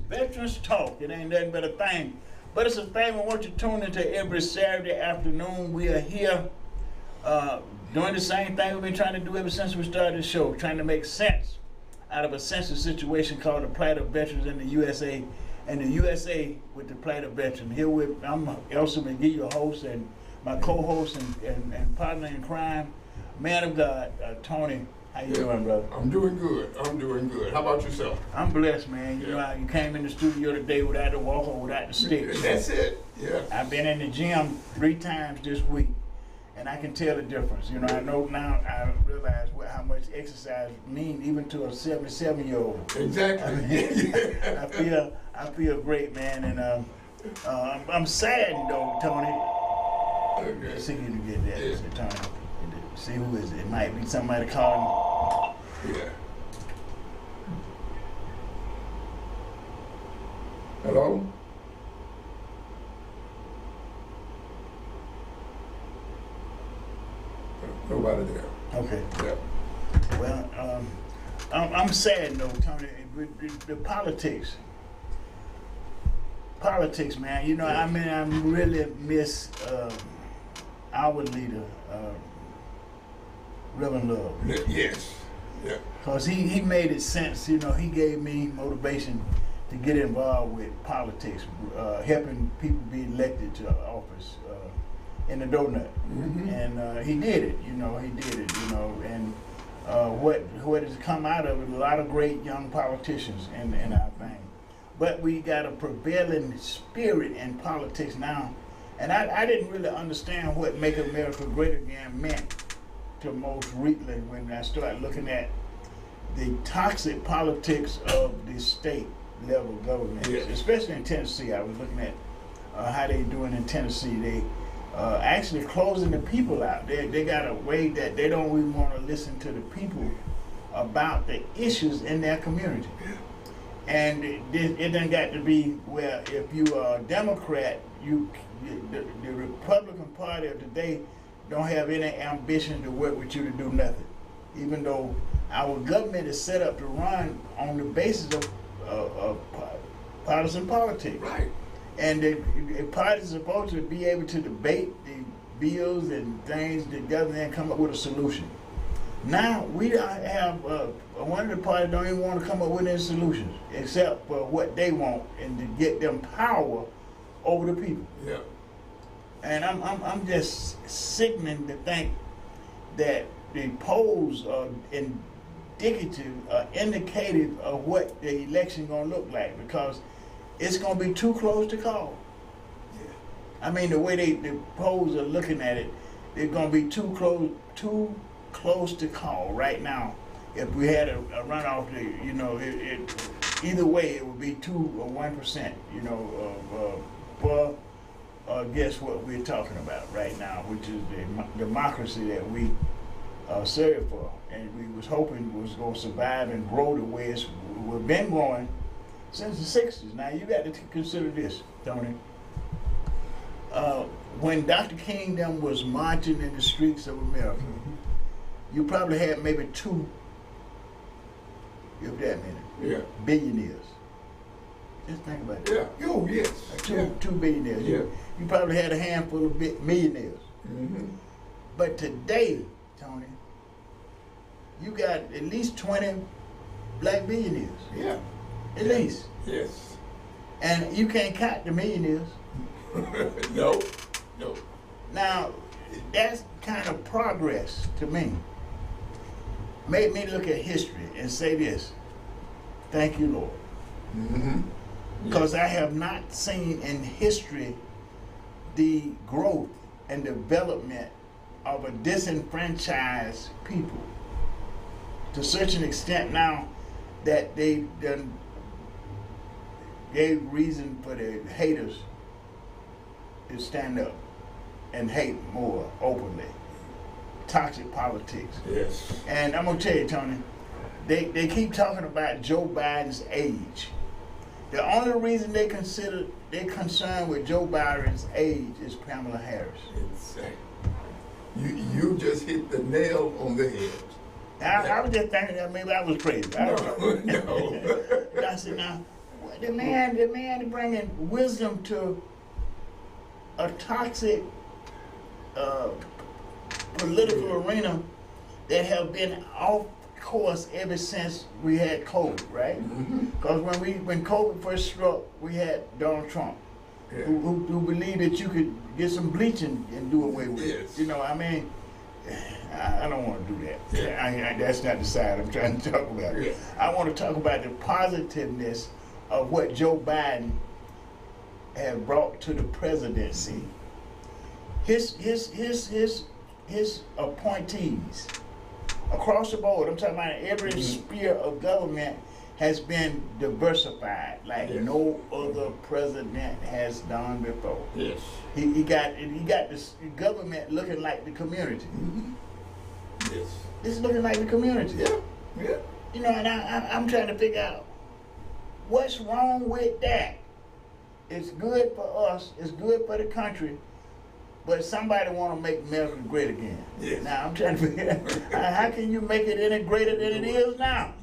Veterans Talk. It ain't nothing but a thing. But it's a thing we want you to tune into every Saturday afternoon. We are here doing the same thing we've been trying to do ever since we started the show, trying to make sense out of a sensitive situation called the plight of veterans in the USA, and the USA with the plight of veterans. Here with, I'm Elsa McGee, your host, and my co-host and partner in crime, man of God, Tony. How you doing, brother? I'm doing good. I'm doing good. How about yourself? I'm blessed, man. You know how you came in the studio today without the walker, without the stick. That's it. Yeah. I've been in the gym 3 times this week, and I can tell the difference. You know, I know now. I realize how much exercise means, even to a 77-year-old. Exactly. I mean, I feel great, man, and I'm sad though, Tony. Okay. Let's see if you can get that, yeah. Tony. See who is it? It might be somebody calling. Yeah. Hello? Nobody there. Okay. Yeah. Well, I'm sad though, Tony. The politics. Politics, man. You know, I mean, I really miss our leader, Reverend Love. Yes. Yeah. Because he made it sense. You know, he gave me motivation to get involved with politics, helping people be elected to office in the donut. Mm-hmm. And he did it. You know, he did it. You know, and what has come out of it, a lot of great young politicians in our thing. But we got a prevailing spirit in politics now. And I didn't really understand what Make America Great Again meant to most recently when I started looking at the toxic politics of the state level government, yes. Especially in Tennessee. I was looking at how they doing in Tennessee. They actually closing the people out. They got a way that they don't even want to listen to the people about the issues in their community. And it done got to be where if you are a Democrat, the Republican Party of today don't have any ambition to work with you to do nothing. Even though our government is set up to run on the basis of partisan politics. Right. And the parties are supposed to be able to debate the bills and things together and come up with a solution. Now we have one of the parties don't even want to come up with any solutions except for what they want and to get them power over the people. Yeah. And I'm just sickening to think that the polls are indicative, indicative of what the election gonna look like, because it's gonna be too close to call. Yeah. I mean, the way the polls are looking at it, they're gonna be too close to call right now. If we had a runoff, you know, either way it would be 2 or 1%. You know, for guess what we're talking about right now, which is the democracy that we serve for, and we was hoping was going to survive and grow the way we've been growing since the 60s. Now you got to consider this, Tony. When Dr. King them was marching in the streets of America, you probably had maybe 2, if that many, billionaires. Just think about it. Yeah. Oh, yes. Two billionaires. Yeah. You probably had a handful of millionaires. Mm-hmm. But today, Tony, you got at least 20 black billionaires. Yeah. At least. Yes. And you can't count the millionaires. No. Now, that's kind of progress to me. Made me look at history and say this: thank you, Lord. Mm-hmm. Because I have not seen in history the growth and development of a disenfranchised people to such an extent now that they done gave reason for the haters to stand up and hate more openly. Toxic politics. Yes. And I'm gonna tell you, Tony, they keep talking about Joe Biden's age. The only reason they're concerned with Joe Biden's age is Kamala Harris. Exactly. You just hit the nail on the head. I was just thinking that maybe I was crazy. No. I said, now, The man bringing wisdom to a toxic political arena that have been off course ever since we had COVID, right? Because when COVID first struck, we had Donald Trump, who believed that you could get some bleaching and do away with it. You know, I mean, I don't want to do that. That's not the side I'm trying to talk about. I want to talk about the positiveness of what Joe Biden has brought to the presidency. His appointees across the board, I'm talking about every sphere of government, has been diversified like no other president has done before. He got this government looking like the community. It's looking like the community. You know, and I'm trying to figure out what's wrong with that. It's good for us. It's good for the country. But somebody want to make America great again. Now I'm trying to figure out how can you make it any greater than it is now?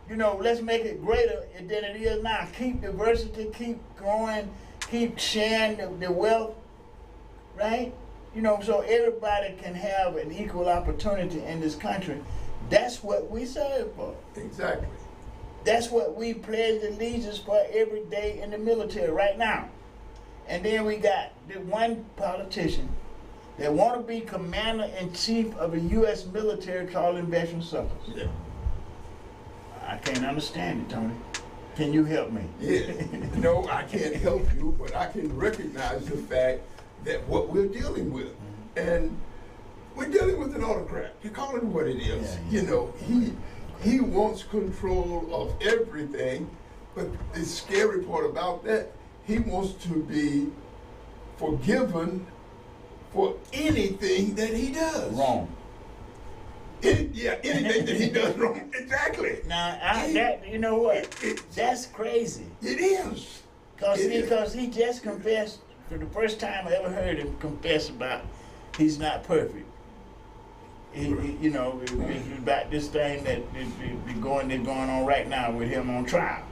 You know, let's make it greater than it is now. Keep diversity, keep growing, keep sharing the wealth, right? You know, so everybody can have an equal opportunity in this country. That's what we serve for. Exactly. That's what we pledge allegiance for every day in the military right now. And then we got the one politician that want to be commander-in-chief of the U.S. military calling veteran suckers. I can't understand it, Tony. Can you help me? No, I can't help you, but I can recognize the fact that what we're dealing with, and we're dealing with an autocrat. You call it what it is. You know, he wants control of everything, but the scary part about that, he wants to be forgiven for anything that he does. Wrong. Anything that he does wrong. Exactly. Now, you know what? That's crazy. It is. Because he just confessed, for the first time I ever heard him confess about he's not perfect. You know, about this thing that's going on right now with him on trial.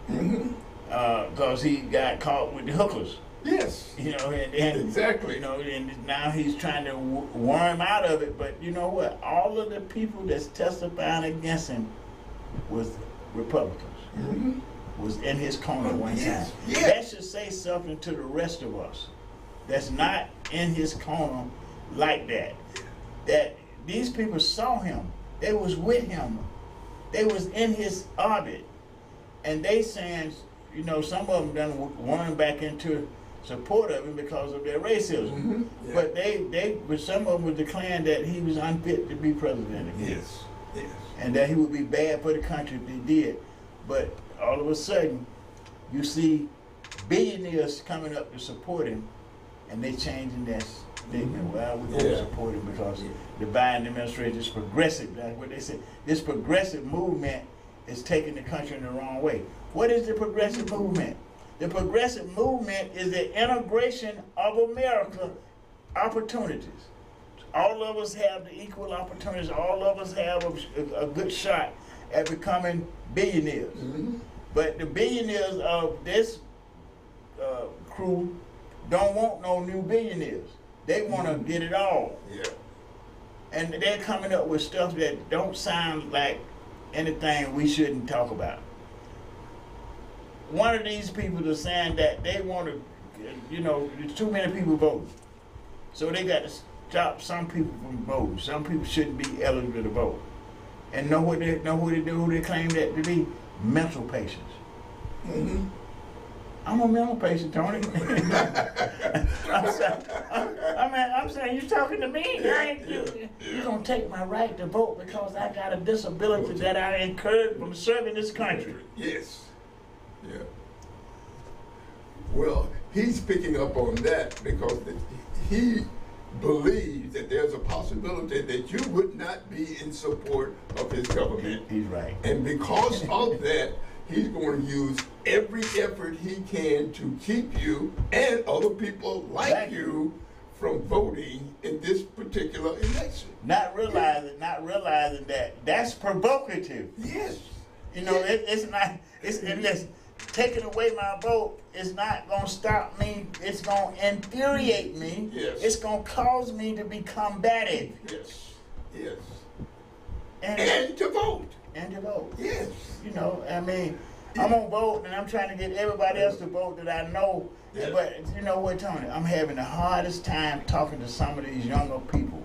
Because he got caught with the hookers. You know, and exactly. You know, and now he's trying to worm out of it. But you know what? All of the people that's testifying against him was Republicans. Was in his corner one time. That should say something to the rest of us that's not in his corner like that. That these people saw him. They was with him. They was in his orbit. And they saying, you know, some of them done worm back into support of him because of their racism. But but some of them were declaring that he was unfit to be president again. And that he would be bad for the country if he did. But all of a sudden, you see billionaires coming up to support him, and they changing that statement. Well, we're going to support him because the Biden administration is progressive. That's what they said. This progressive movement is taking the country in the wrong way. What is the progressive movement? The progressive movement is the integration of America opportunities. All of us have the equal opportunities. All of us have a good shot at becoming billionaires. But the billionaires of this crew don't want no new billionaires. They want to get it all. And they're coming up with stuff that don't sound like anything we shouldn't talk about. One of these people is saying that they want to, you know, there's too many people voting. So they got to stop some people from voting. Some people shouldn't be eligible to vote. And know who they claim that to be? Mental patients. I'm a mental patient, Tony. I'm saying, you talking to me? You're going to take my right to vote because I got a disability that I incurred from serving this country. Well, he's picking up on that because he believes that there's a possibility that you would not be in support of his government. He's right. And because of that, he's going to use every effort he can to keep you and other people like you from voting in this particular election. Not realizing that that's provocative. You know, it's not. Listen, taking away my vote is not gonna stop me. It's gonna infuriate me. Yes. It's gonna cause me to be combative. Yes. Yes. And to vote. And to vote. Yes. You know, I mean, I'm gonna vote, and I'm trying to get everybody else to vote that I know. Yeah. But you know what, Tony? I'm having the hardest time talking to some of these younger people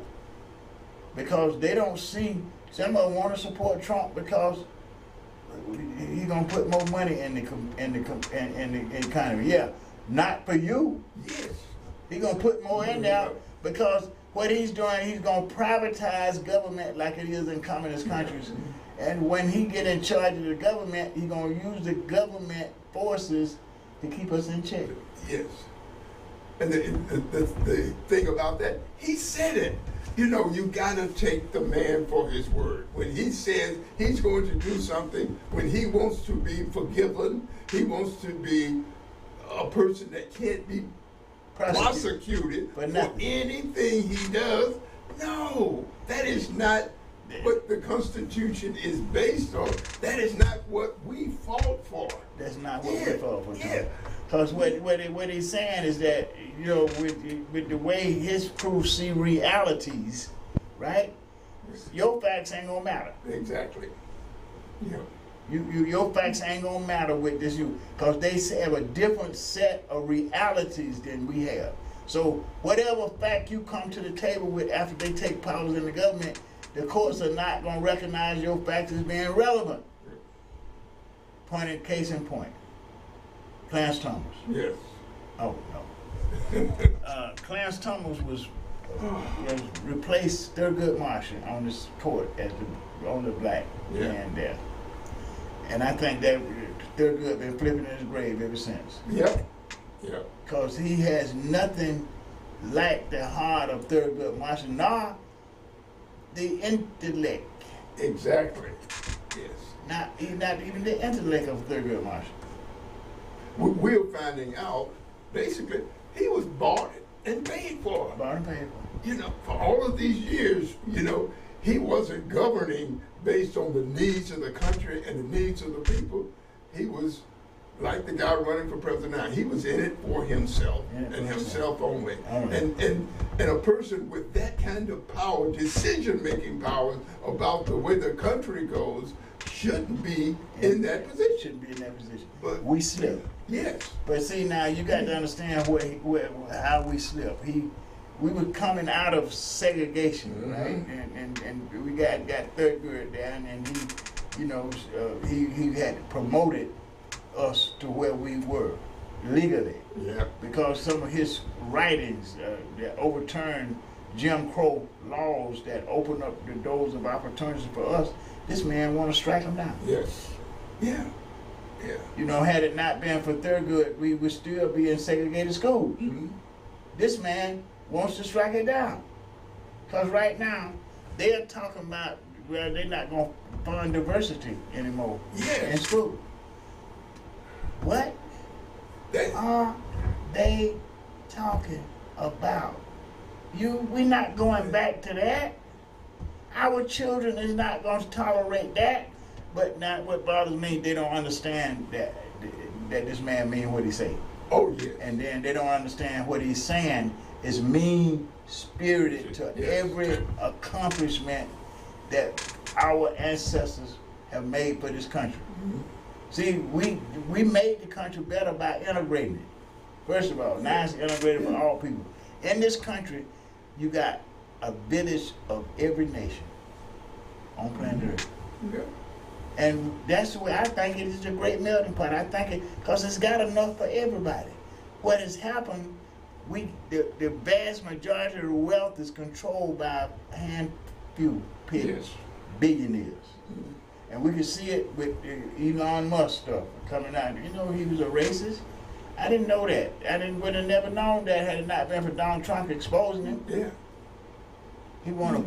because they don't see. Some of them want to support Trump because he's gonna put more money in the economy. Yeah, not for you. Yes. He's gonna put more in there because what he's doing, he's gonna privatize government like it is in communist countries. And when he get in charge of the government, he's gonna use the government forces to keep us in check. Yes. And the thing about that, he said it. You know, you gotta take the man for his word. When he says he's going to do something, when he wants to be forgiven, he wants to be a person that can't be prosecuted for anything he does. No, that is not what the Constitution is based on. That is not what we fought for. That's not what we fought for. Yeah. Because what he's saying is that, you know, with the way his crew see realities, right? Your facts ain't gonna matter. Exactly. Yeah. Your facts ain't gonna matter with this because they have a different set of realities than we have. So whatever fact you come to the table with after they take powers in the government, the courts are not gonna recognize your facts as being relevant. Case in point. Clarence Thomas. Yes. Oh no. Clarence Thomas was replaced Thurgood Marshall on this court as the only black man there. And I think that Thurgood been flipping in his grave ever since. Yep. Yep. Because he has nothing like the heart of Thurgood Marshall, nor the intellect. Exactly. Yes. Not even the intellect of Thurgood Marshall. We're finding out, basically, he was bought and paid for. Bought and paid for. You know, for all of these years, you know, he wasn't governing based on the needs of the country and the needs of the people. He was like the guy running for president now. He was in it for himself and himself only. And a person with that kind of power, decision-making power about the way the country goes, shouldn't be in that position. Shouldn't be in that position. But we slip. Yes. But see, now you got to understand how we slip. We were coming out of segregation, right? And we got Thurgood down, and he, you know, he had promoted us to where we were legally. Yeah. Because some of his writings that overturned Jim Crow laws that opened up the doors of opportunities for us, this man want to strike them down. Yes. Yeah. Yeah. You know, had it not been for Thurgood, we would still be in segregated schools. This man wants to strike it down. Because right now, they're talking about, well, they're not going to fund diversity anymore in school. What are they talking about? We're not going back to that. Our children is not going to tolerate that. But now what bothers me, they don't understand that this man mean what he say. Oh, yes. And then they don't understand what he's saying is mean-spirited to every accomplishment that our ancestors have made for this country. See, we made the country better by integrating it. First of all, now it's integrated for all people. In this country, you got a village of every nation on planet Earth. And that's the way I think it is a great melting pot. I think it, because it's got enough for everybody. What has happened, the vast majority of the wealth is controlled by a handful people, billionaires. And we can see it with Elon Musk stuff coming out. You know he was a racist? I didn't know that. Would have never known that had it not been for Donald Trump exposing him. Yeah. He want to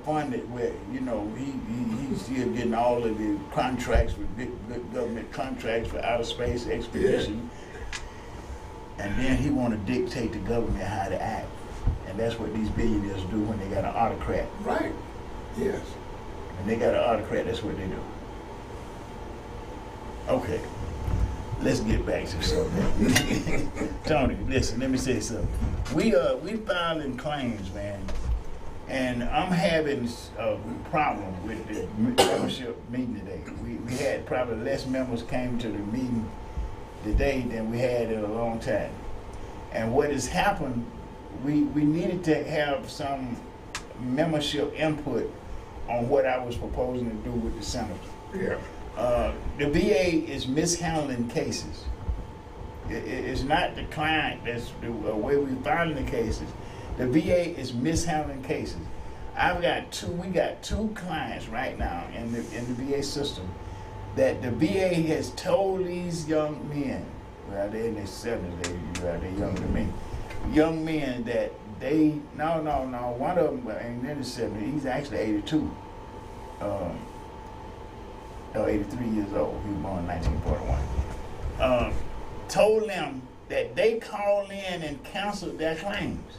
fund it where, you know, he's still getting all of the contracts with big government contracts for outer space expedition. And then he want to dictate the government how to act. And that's what these billionaires do when they got an autocrat. Right. Yes. When they got an autocrat, that's what they do. Okay, let's get back to something. Tony, listen, let me say something. We filing claims, man, and I'm having a problem with the membership meeting today. We had probably less members came to the meeting today than we had in a long time. And what has happened, we needed to have some membership input on what I was proposing to do with the senators. Yeah. The VA is mishandling cases. It's not the client that's the way we're filing the cases. The VA is mishandling cases. We got two clients right now in the VA system that the VA has told these young men, well, they're in their 70s, they're younger than me, young men that no, one of them ain't in the 70s, he's actually 82. 83 years old. He was born in 1941. Told them that they call in and cancel their claims.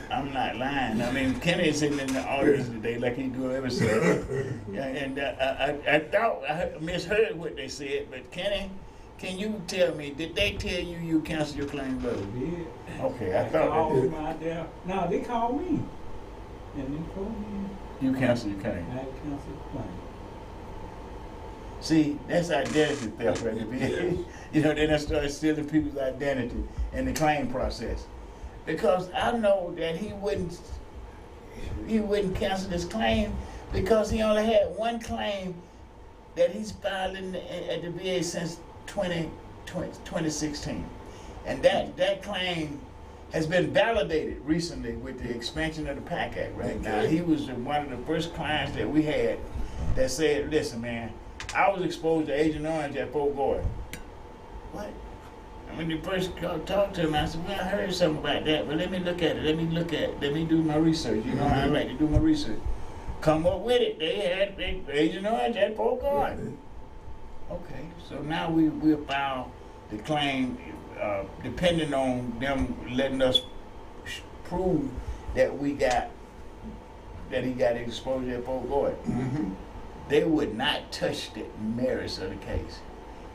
I'm not lying. I mean, Kenny is sitting in the audience today like he do every Sunday. And I thought I misheard what they said, but Kenny, can you tell me, did they tell you canceled your claim, brother? Yeah. Okay, I thought they did. No, they called me. And they told me You canceled your claim. I had canceled the claim. See, that's identity theft right there. You know, then I started stealing people's identity in the claim process. Because I know that he wouldn't cancel his claim because he only had one claim that he's filed at the VA since 2016. And that claim has been validated recently with the expansion of the PAC Act right now. He was one of the first clients that we had that said, listen, man, I was exposed to Agent Orange at Fort Gordon. What? And when you first talked to him, I said, well, I heard something about that, but let me look at it. Let me do my research. You know how I like to do my research. Come up with it. They had Agent Orange at Fort Gordon. Okay, so now we'll file the claim depending on them letting us prove that he got exposure at Fort Gordon. They would not touch the merits of the case.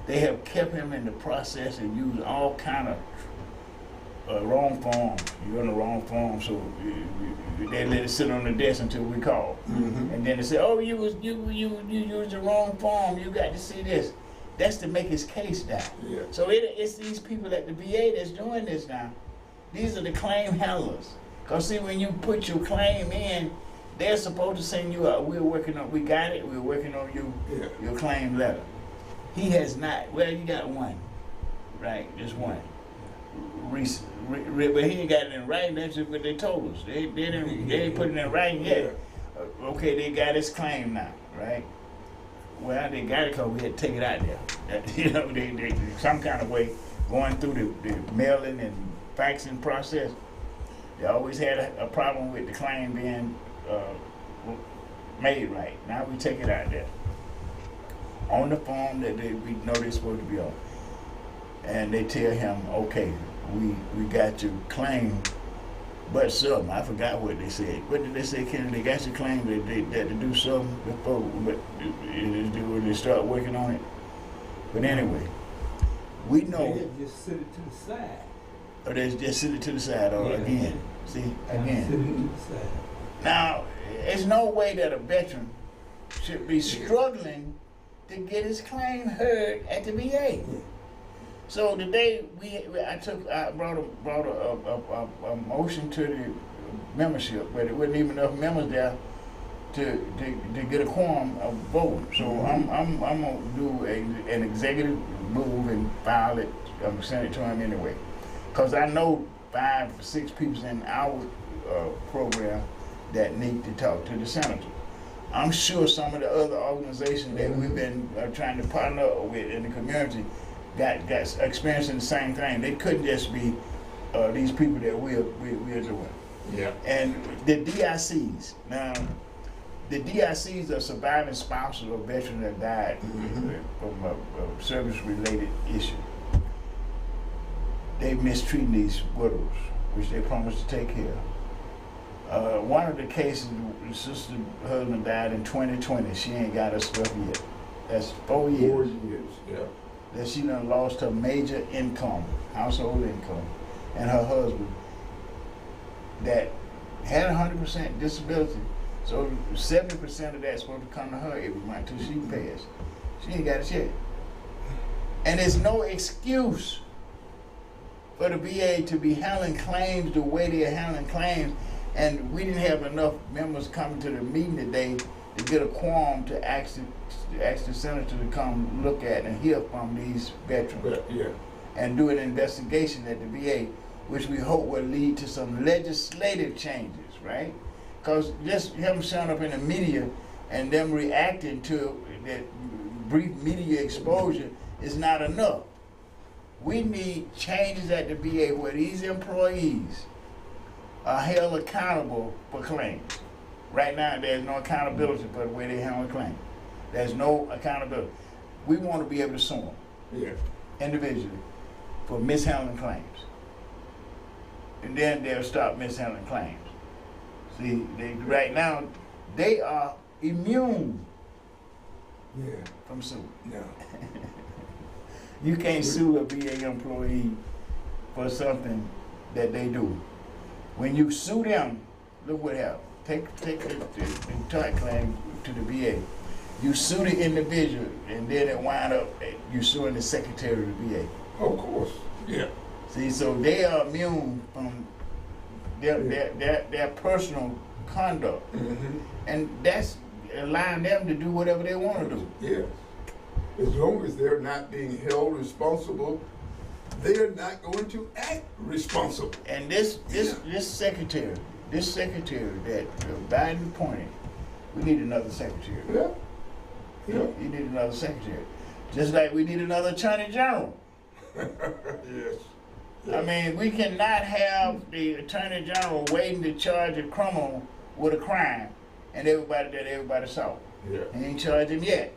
They have kept him in the process and used all kind of wrong form. You're in the wrong form, so they let it sit on the desk until we call. And then they say, oh, you used the wrong form. You got to see this. That's to make his case down. Yeah. So it's these people at the VA that's doing this now. These are the claim handlers. Because see, when you put your claim in, they're supposed to send you out. We got it. We're working on your claim letter. He has not. Well, you got one, right? Just one. But he ain't got it in writing. That's just what they told us. They ain't put it in writing yet. Okay, they got his claim now, right? Well, they got it because we had to take it out there. You know, they some kind of way going through the mailing and faxing process. They always had a problem with the claim being made right. Now we take it out there on the form that we know they're supposed to be on, and they tell him, okay, we got your claim, but something, I forgot what they said. What did they say, Kenny? They got your claim that they had to do something before, but they start working on it. But anyway, we know. They just sit it to the side. Or they just sit it to the side, or again. See, again. Sit it to the side. Now, there's no way that a veteran should be struggling to get his claim heard at the VA. So today I brought a motion to the membership, but it wasn't even enough members there to get a quorum of voting. So I'm gonna do an executive move and file it. I'm gonna send it to him anyway, because I know 5 or 6 people in our program that need to talk to the senator. I'm sure some of the other organizations that we've been trying to partner up with in the community got experiencing the same thing. They couldn't just be these people that we're doing. Yeah. And the DICs. Now, the DICs are surviving spouses of veterans that died from a service-related issue. They mistreating these widows, which they promised to take care of. One of the cases, the sister husband died in 2020. She ain't got her stuff yet. That's 4 years. 4 years, yeah. That she done lost her major income, household income, and her husband that had 100% disability. So 70% of that's supposed to come to her every month till she pays. She ain't got a check. And there's no excuse for the VA to be handling claims the way they're handling claims. And we didn't have enough members coming to the meeting today to get a quorum to ask the senator to come look at and hear from these veterans. Yeah. And do an investigation at the VA, which we hope will lead to some legislative changes, right? Because just him showing up in the media and them reacting to that brief media exposure is not enough. We need changes at the VA where these employees are held accountable for claims. Right now, there's no accountability for the way they handle claims. There's no accountability. We want to be able to sue them individually for mishandling claims. And then they'll stop mishandling claims. See, right now, they are immune from suit. No. You can't sue a VA employee for something that they do. When you sue them, look what happens. Take the entire claim to the VA. You sue the individual, and then it wind up you suing the secretary of the VA. Of course. Yeah. See, so they are immune from their personal conduct, and that's allowing them to do whatever they want to do. Yeah. As long as they're not being held responsible, they're not going to act responsible. And this secretary that Biden appointed, we need another secretary. Yeah. Yeah. You need another secretary. Just like we need another attorney general. Yes. I mean, we cannot have the attorney general waiting to charge a criminal with a crime and everybody saw. Yeah. He ain't charged him yet.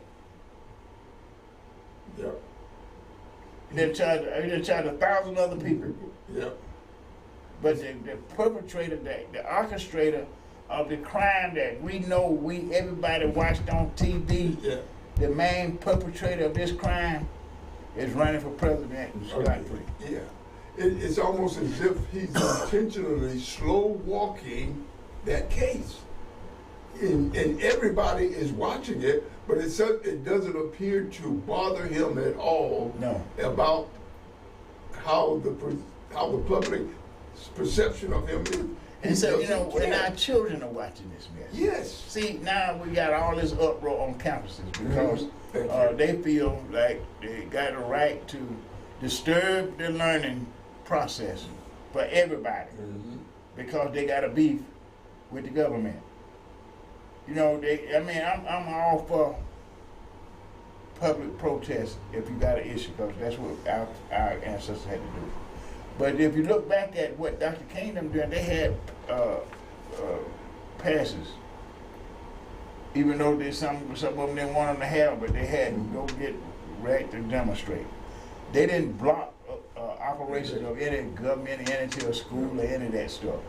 Yeah. He done charged 1,000 other people. Yeah. But the perpetrator, the orchestrator of the crime that we know everybody watched on TV, the main perpetrator of this crime is running for president scot-free. Yeah. It's almost as if he's intentionally slow walking that case. And everybody is watching it, but it doesn't appear to bother him at all about how the public perception of him is. And so, and our children are watching this mess. Yes. See, now we got all this uproar on campuses because they feel like they got a right to disturb the learning process for everybody because they got a beef with the government. I'm all for public protest if you got an issue, because that's what our ancestors had to do. But if you look back at what Dr. King them doing, they had passes. Even though some of them didn't want them to have, but they had to go get right to demonstrate. They didn't block operations of any government entity or school or any of that stuff.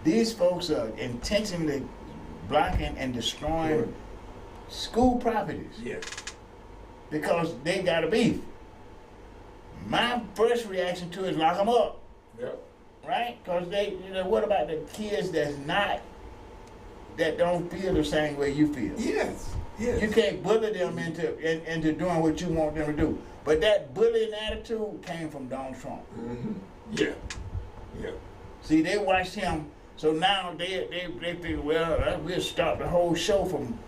These folks are intentionally blocking and destroying school properties because they got a beef. My first reaction to it is lock them up, right? Because what about the kids that don't feel the same way you feel? Yes. You can't bully them into doing what you want them to do. But that bullying attitude came from Donald Trump. Yeah. See, they watched him, so now they figure, well, we'll stop the whole show from.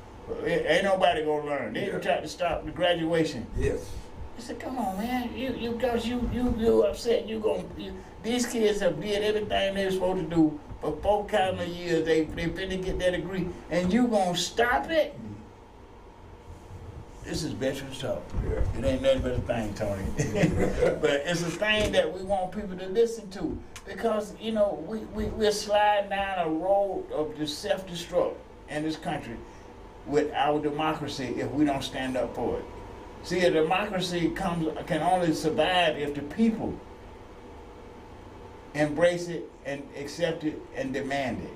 Ain't nobody gonna learn. They tried to stop the graduation. Yes. I said, come on, man. You upset. These kids have did everything they were supposed to do for 4 calendar years. They finna get that degree, and you gonna stop it? This is veterans talk. It ain't nothing but a thing, Tony. But it's a thing that we want people to listen to, because we're sliding down a road of just self-destruct in this country with our democracy if we don't stand up for it. See, a democracy can only survive if the people embrace it and accept it and demand it.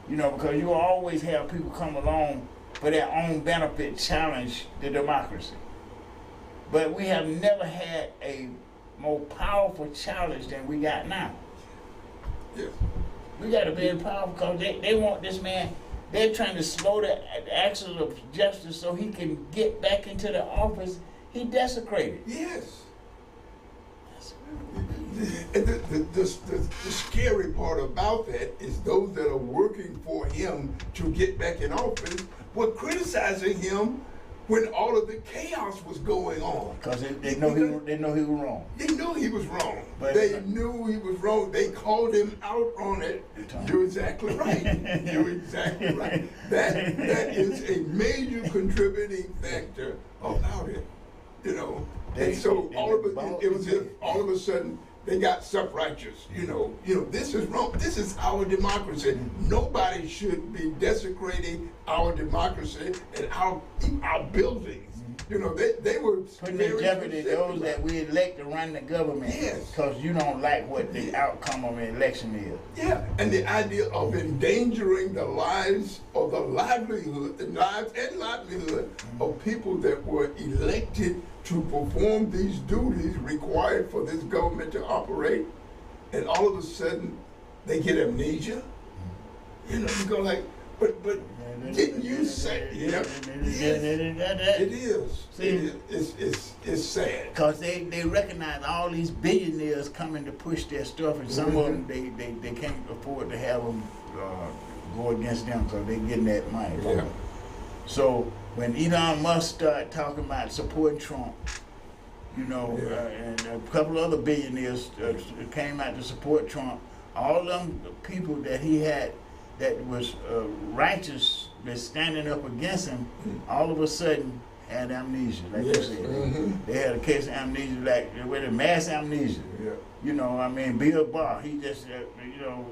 You know, because you always have people come along for their own benefit, challenge the democracy. But we have never had a more powerful challenge than we got now. Yes. We got to be powerful because they want this man. They're trying to slow the action of justice so he can get back into the office he desecrated. Yes. The scary part about that is those that are working for him to get back in office were criticizing him when all of the chaos was going on. Because they know he was wrong. They knew he was wrong. But they knew he was wrong. They called him out on it. You're exactly right. You're exactly right. That is a major contributing factor about it. You know. And so it was if all of a sudden they got self-righteous. You know, this is wrong. This is our democracy. Nobody should be desecrating our democracy and our buildings. You know, they were putting in jeopardy those that we elect to run the government. Yes. Because you don't like what the outcome of an election is. Yeah, and the idea of endangering the lives or the livelihood, the lives and livelihood of people that were elected to perform these duties required for this government to operate, and all of a sudden they get amnesia. You know, you go like, but didn't you say? Yep. It is. See, it's sad. Because they recognize all these billionaires coming to push their stuff, and some of them they can't afford to have them go against them because they're getting that money. Yeah. So when Elon Musk started talking about supporting Trump, you know, and a couple of other billionaires came out to support Trump, all them people that he had that was righteous, but standing up against him, all of a sudden had amnesia, like you said. They had a case of amnesia, like with a mass amnesia. Yeah. You know, I mean, Bill Barr, he just, you know,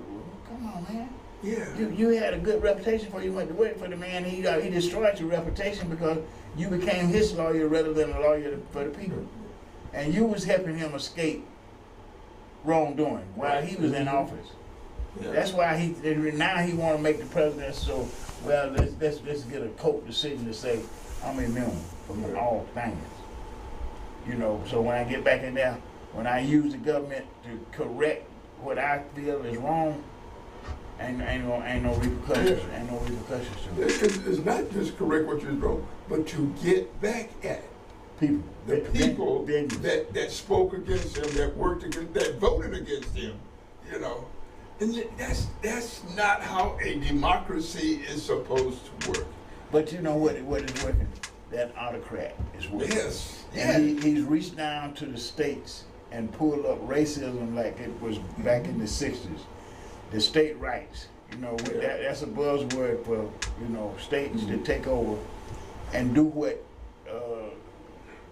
come on, man. Yeah. You had a good reputation before you went to work for the man. He destroyed your reputation because you became his lawyer rather than a lawyer for the people. And you was helping him escape wrongdoing while he was in office. Yeah. That's why now he want to make the president so, well, let's get a court decision to say I'm immune from all things. You know, so when I get back in there, when I use the government to correct what I feel is wrong, ain't no repercussions. Ain't no repercussions to it. It's not just correct what you're wrong, but to get back at people. The people that spoke against him, that worked against, that voted against him. You know, and that's not how a democracy is supposed to work. But you know what is working? That autocrat is working. Yes. And he's reached down to the states and pulled up racism like it was back in the 60s. The state rights, you know, that's a buzzword for, you know, states to take over and do what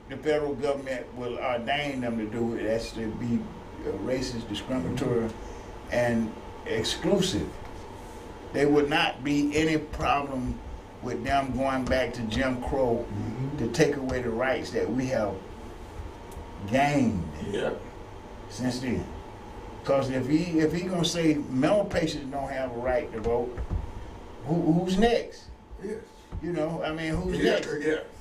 the federal government will ordain them to do. That's to be racist, discriminatory, and exclusive. There would not be any problem with them going back to Jim Crow to take away the rights that we have gained since then. Because if he gonna say mental patients don't have a right to vote, who's next? Yes. You know, I mean, who's next?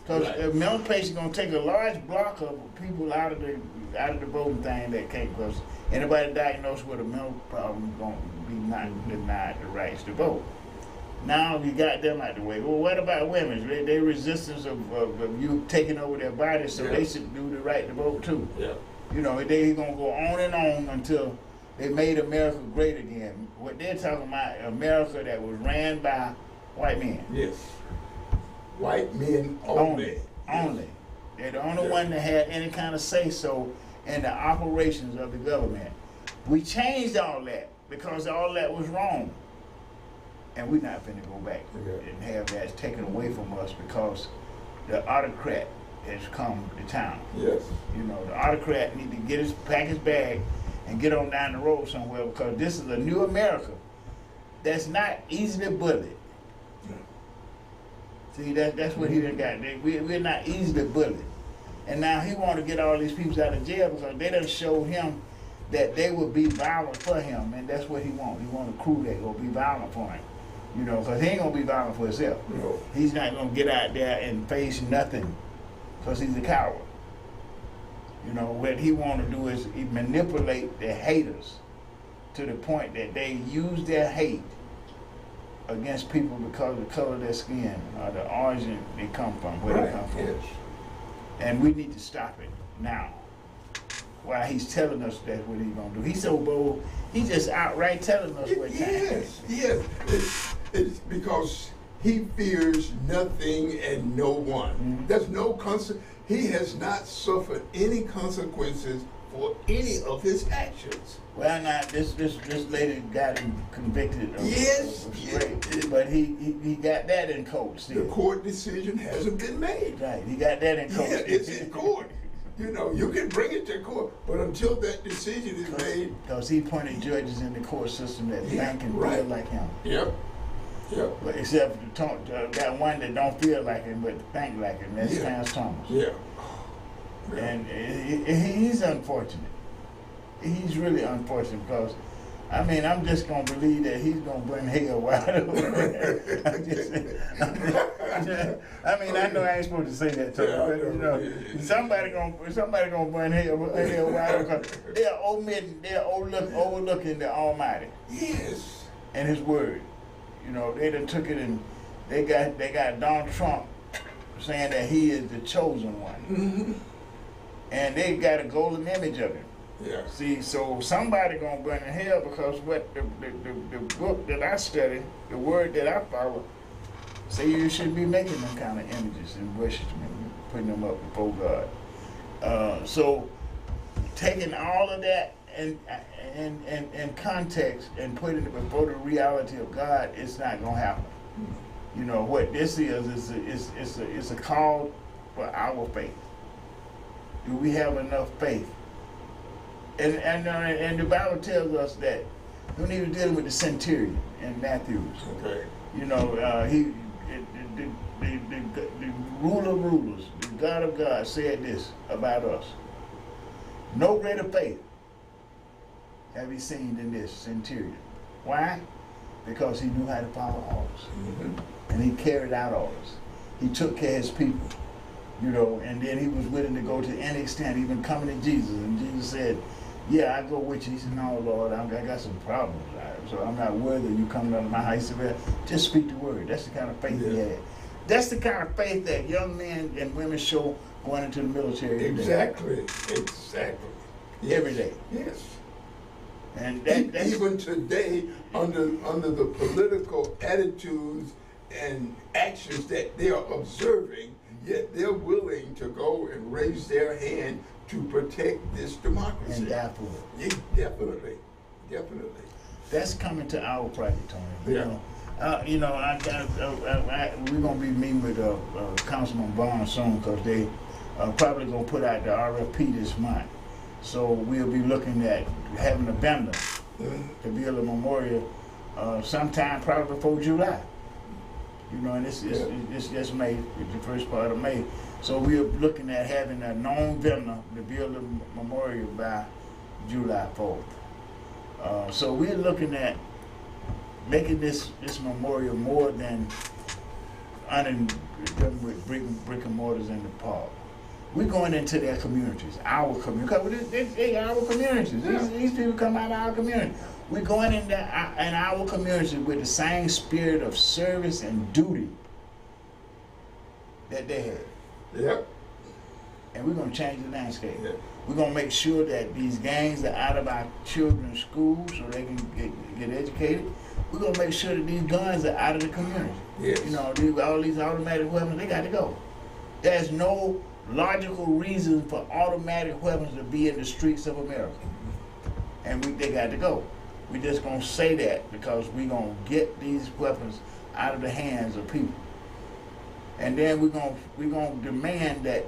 Because a mental patient gonna take a large block of people out of the voting thing that can't. Because anybody diagnosed with a mental problem gonna be not denied the rights to vote. Now you got them out the way. Well, what about women? They resistance of you taking over their bodies, so they should do the right to vote too. Yeah. You know, they gonna go on and on until they made America great again. What they're talking about, America that was ran by white men. Yes. White men only. Only. They're the only one that had any kind of say-so in the operations of the government. We changed all that because all that was wrong. And we're not going to go back and have that taken away from us because the autocrat has come to town. Yes. You know, the autocrat need to pack his bag and get on down the road somewhere because this is a new America that's not easily bullied. See, that's what he done got. We're not easily bullied. And now he want to get all these people out of jail because they done showed him that they will be violent for him, and that's what he wants. He wants a crew that will be violent for him. You know, because he ain't going to be violent for himself. No. He's not going to get out there and face nothing because he's a coward. You know, what he want to do is manipulate the haters to the point that they use their hate against people because of the color of their skin or the origin they come from, where they come from. Yes. And we need to stop it now. While he's telling us that's what he's going to do. He's so bold, he's just outright telling us what Yes, yes. It's because he fears nothing and no one. Mm-hmm. There's no he has not suffered any consequences for any of his actions. Well, now this lady got him convicted of, Yes, of rape, but he got that in court still. The court decision hasn't been made. Right, he got that in court. Yeah, it's in court. You know, you can bring it to court, but until that decision is made. Because he appointed judges in the court system that think and feel like him. Yep. Yep. But except that one that don't feel like him but think like him. That's Clarence Thomas. Yeah. And he's unfortunate. He's really unfortunate because, I mean, I'm just going to believe that he's going to bring hell wide open. I mean, I know I ain't supposed to say that to him, but you know, somebody gonna bring hell wide open because they're overlooking the Almighty. Yes. And His Word. You know, they done took it and they got Donald Trump saying that he is the chosen one. Mm-hmm. And they got a golden image of him. Yeah. See, so somebody gonna burn in hell because what the book that I study, the word that I follow, say you shouldn't be making them kind of images and worshiping them, putting them up before God. So taking all of that in context and putting it before the reality of God, it's not gonna happen. You know what this is a call for our faith. Do we have enough faith? And the Bible tells us that when he was dealing with the centurion in Matthew, Okay. you know, the ruler of rulers, the God of God said this about us: no greater faith have we seen than this centurion. Why? Because he knew how to follow orders, and he carried out orders. He took care of his people, you know, and then he was willing to go to any extent, even coming to Jesus, and Jesus said, yeah, I go with you. He said, no, Lord, I got some problems, so I'm not worthy of you coming under my house. He said, well, just speak the word. That's the kind of faith he had. That's the kind of faith that young men and women show going into the military every Exactly. Yes. Every day. Yes. And that's even today, under the political attitudes and actions that they are observing, yet they're willing to go and raise their hand to protect this democracy. and die for it. Yeah, definitely. That's coming to our project, Tony. Yeah. You know, we're gonna be meeting with Councilman Bond soon because they probably gonna put out the RFP this month. So we'll be looking at having a vendor to build a memorial sometime probably before July. You know, and it's just May, it's the first part of May. So we're looking at having a known vendor to build a memorial by July 4th. So we're looking at making this memorial more than honoring them with brick and mortars in the park. We're going into their communities, our community. Because they our communities. These people come out of our community. We're going in our community with the same spirit of service and duty that they had. Yep. And we're going to change the landscape. Yep. We're going to make sure that these gangs are out of our children's schools so they can get educated. We're going to make sure that these guns are out of the community. Yes. You know, all these automatic weapons, they got to go. There's no logical reason for automatic weapons to be in the streets of America. And they got to go. We're just going to say that because we're going to get these weapons out of the hands of people. And then we're going to demand that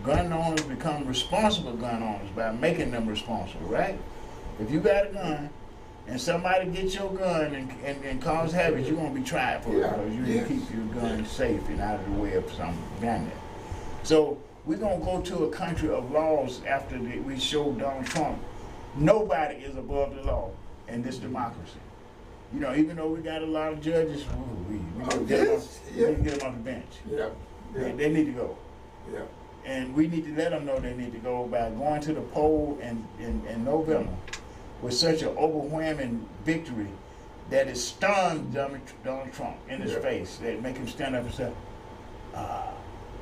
gun owners become responsible gun owners by making them responsible, right? If you got a gun and somebody gets your gun and cause havoc, you're going to be tried for it because you didn't keep your gun safe and out of the way of some bandit. So we're going to go to a country of laws after we show Donald Trump nobody is above the law in this democracy. You know, even though we got a lot of judges, we need to get them off the bench. Yeah. They need to go. Yeah. And we need to let them know they need to go by going to the poll in November with such an overwhelming victory that it stunned Donald Trump in his face, that make him stand up and say,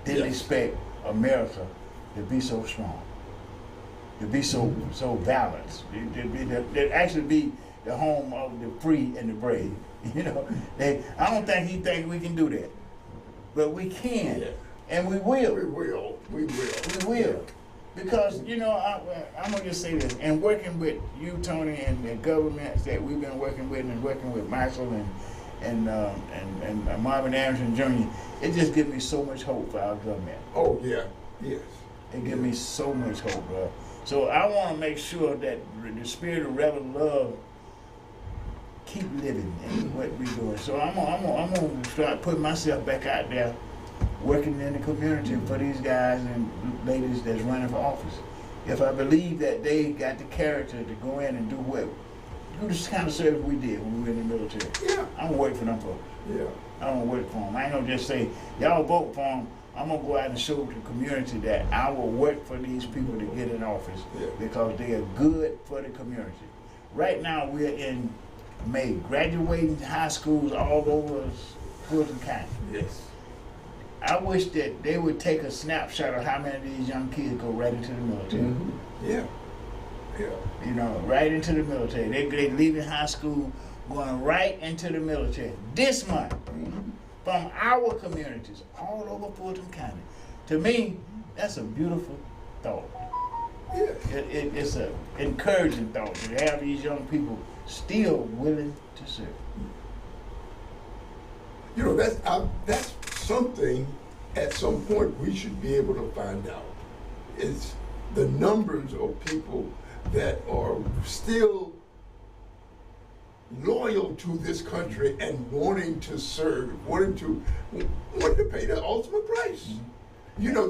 didn't expect America to be so strong, to be so balanced, to actually be the home of the free and the brave. You know, I don't think he thinks we can do that, but we can, and we will. We will. Because, you know, I'm going to just say this, and working with you, Tony, and the governments that we've been working with, and working with Michael and Marvin Anderson Jr., it just gives me so much hope for our government. Oh, yeah. Yes. It gives me so much hope, bro. So I want to make sure that the spirit of Reverend Love keep living in what we're doing. So I'm gonna start putting myself back out there, working in the community for these guys and ladies that's running for office. If I believe that they got the character to go in and do this kind of service we did when we were in the military, I'm gonna work for them folks. I'm gonna work for them. I ain't gonna just say, y'all vote for them. I'm gonna go out and show the community that I will work for these people to get in office because they are good for the community. Right now we're in May, graduating high schools all over Fulton County. Yes. I wish that they would take a snapshot of how many of these young kids go right into the military. Yeah. You know, right into the military. They leaving high school, going right into the military this month from our communities all over Fulton County. To me, that's a beautiful thought. Yeah. It's an encouraging thought to have these young people still willing to serve. You know, that's something at some point we should be able to find out. It's the numbers of people that are still loyal to this country and wanting to serve, wanting to pay the ultimate price. You know,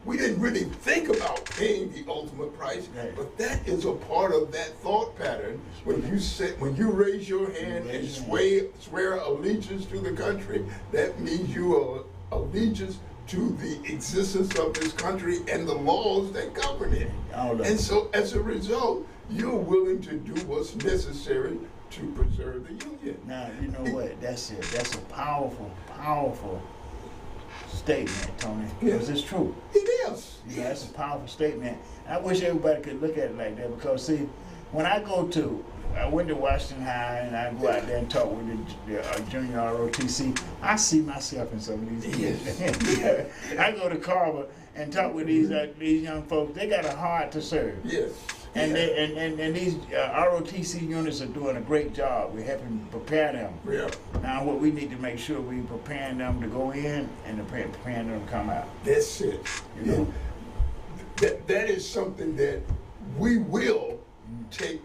we didn't really think about paying the ultimate price, but that is a part of that thought pattern. When you raise your hand and swear allegiance to the country, that means you are allegiance to the existence of this country and the laws that govern it. And so, as a result, you're willing to do what's necessary to preserve the Union. Now, you know what? That's it. That's a powerful, powerful statement, Tony, because it's true. It is. Yeah, that's a powerful statement. I wish everybody could look at it like that, because see, when I went to Washington High and I go out there and talk with the junior ROTC, I see myself in some of these kids. I go to Carver and talk with these young folks. They got a heart to serve. Yes. And these ROTC units are doing a great job. We're helping prepare them. Yeah. Now what we need to make sure we're preparing them to go in and preparing them to come out. That's it. You know? That is something that we will take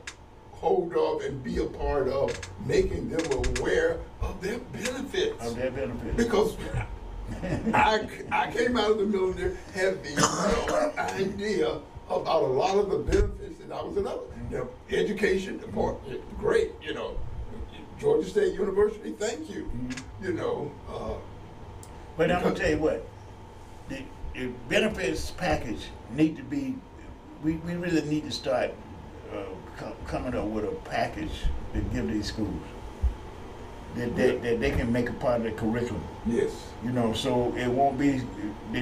hold of and be a part of, making them aware of their benefits. Because I came out of the military having no idea about a lot of the benefits that I was another. You know, education, great, you know. Georgia State University, thank you. You know. But I'm gonna tell you what, the benefits package need to be, we really need to start coming up with a package to give these schools that they can make a part of the curriculum. Yes. You know, so it won't be,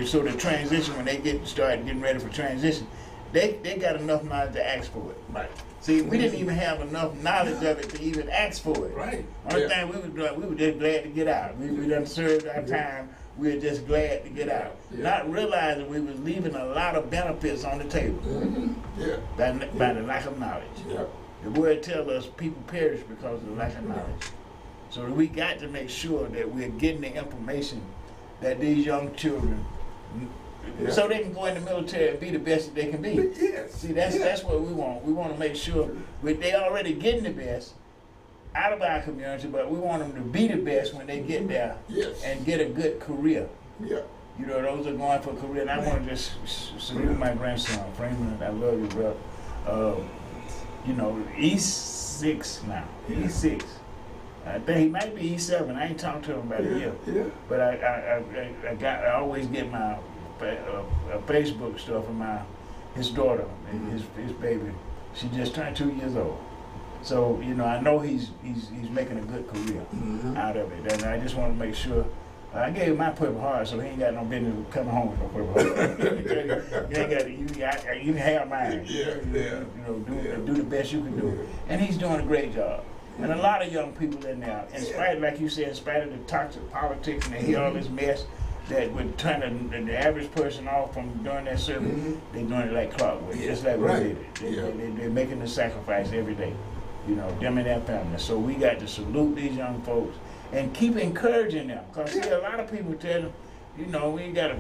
so the transition, when they start getting ready for transition, they got enough knowledge to ask for it. Right. See, we didn't even have enough knowledge of it to even ask for it. Right. Only thing we were just glad to get out. We done served our time. We were just glad to get out. Not realizing we was leaving a lot of benefits on the table. By the lack of knowledge. The word tells us people perish because of the lack of knowledge. So we got to make sure that we're getting the information that these young children, so they can go in the military and be the best that they can be. See, that's what we want. We want to make sure they already getting the best out of our community, but we want them to be the best when they get there and get a good career. You know, those are going for a career. And I want to just salute my grandson, Freeman. I love you, bro. You know, he's 6 now. He's 6. I think he might be E7. I ain't talked to him about a year. Yeah. But I always get my Facebook stuff from his daughter, his baby. She just turned 2 years old. So, you know, I know he's making a good career out of it. And I just want to make sure. I gave him my Purple Heart, so he ain't got no business coming home with no Purple Heart. you can have mine. You know, do the best you can do. And he's doing a great job. And a lot of young people in there, in spite, like you said, in spite of the toxic politics and they hear all this mess that would turn the average person off from doing that service, they're doing it like clockwork, just like we did it. They're making the sacrifice every day, you know, them and their families. So we got to salute these young folks and keep encouraging them. Because see, a lot of people tell them, you know, we got a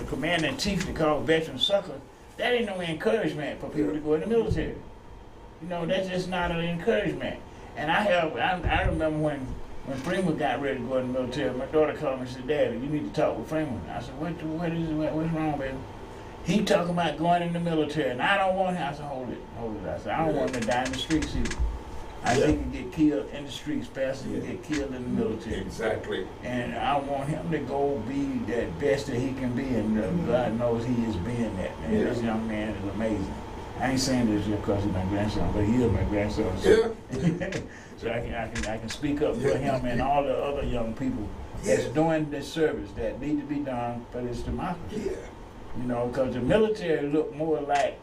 commander-in-chief to call veteran sucker. That ain't no encouragement for people to go in the military. You know, that's just not an encouragement. And I remember when Freeman got ready to go in the military, my daughter called me and said, Daddy, you need to talk with Freeman. I said, what's wrong, baby? He talking about going in the military, and I don't want him. I said, hold it. I said, I don't want him to die in the streets either. I think he get killed in the streets faster than he get killed in the military. Exactly. And I want him to go be that best that he can be, and God knows he is being that, man. This young man is amazing. I ain't saying this just because he's my grandson, but he is my grandson. So, so I can speak up for him and all the other young people that's doing this service that need to be done for this democracy. You know, because the military look more like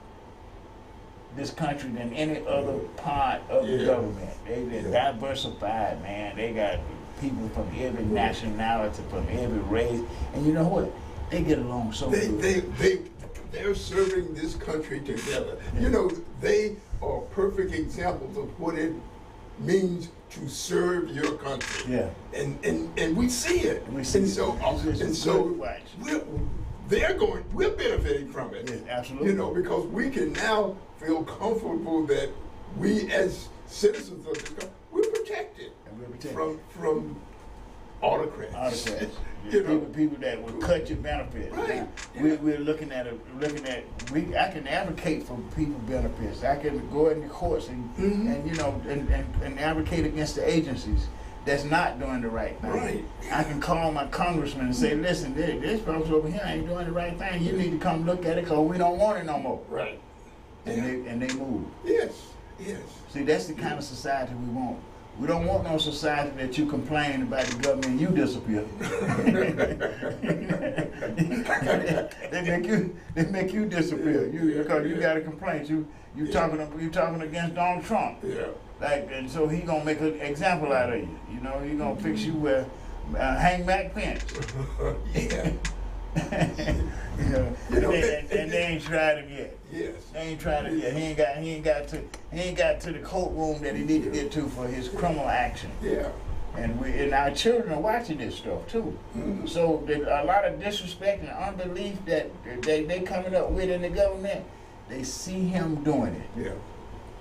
this country than any other part of the government. They're diversified, man. They got people from every nationality, from every race, and you know what? They get along so good. They're serving this country together. You know, they are perfect examples of what it means to serve your country. And we see it. We're benefiting from it. Absolutely. You know, because we can now feel comfortable that we as citizens of this country, we're protected, from autocrats. You know, people that will cut your benefits. Right. We're looking at. I can advocate for people benefits. I can go in the courts and you know and advocate against the agencies that's not doing the right thing. Right. I can call my congressman and say, listen, this folks over here ain't doing the right thing. You need to come look at it because we don't want it no more. Right. And they move. Yes. See, that's the kind of society we want. We don't want no society that you complain about the government and you disappear. they make you disappear. Because you got a complaint. You talking against Donald Trump. Like, and so he gonna make an example out of you. You know, he gonna fix you with hang back pants. And they ain't tried it yet. They ain't tried it yet. He ain't got to the courtroom that he need to get to for his criminal action. And our children are watching this stuff too. So there's a lot of disrespect and unbelief that they coming up with in the government. They see him doing it.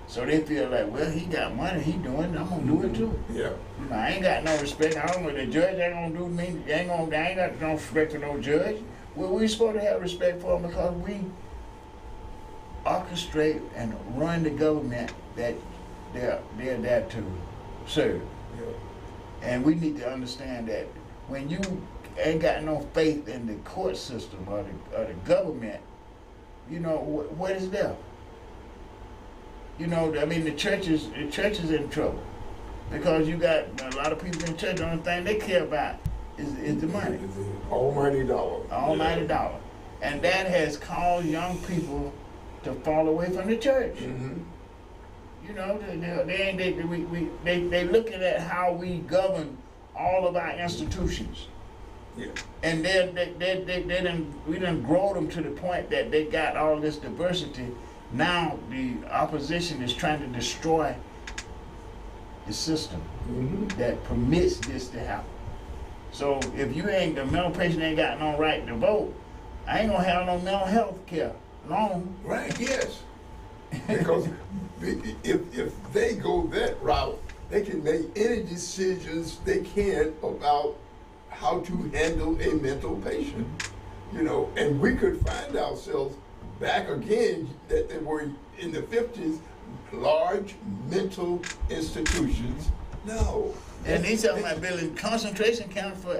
So they feel like, well, he got money, he doing it, I'm gonna do it too. You know, I ain't got no respect. I don't know the judge ain't gonna do me. I ain't got no respect for no judge. Well, we supposed to have respect for him because we orchestrate and run the government that they're there to serve. And we need to understand that when you ain't got no faith in the court system or the government, you know, what is there? You know, I mean, the church is in trouble because you got a lot of people in church. The only thing they care about is the money. The almighty dollar. Almighty dollar. And that has caused young people to fall away from the church. You know, they looking at how we govern all of our institutions. And we done grow them to the point that they got all this diversity. Now the opposition is trying to destroy the system that permits this to happen. So if the mental patient ain't got no right to vote, I ain't gonna have no mental health care long. Right, yes. Because if they go that route, they can make any decisions they can about how to handle a mental patient. You know, and we could find ourselves back again that they were in the 50s, large mental institutions. No. And he's talking about building concentration camps for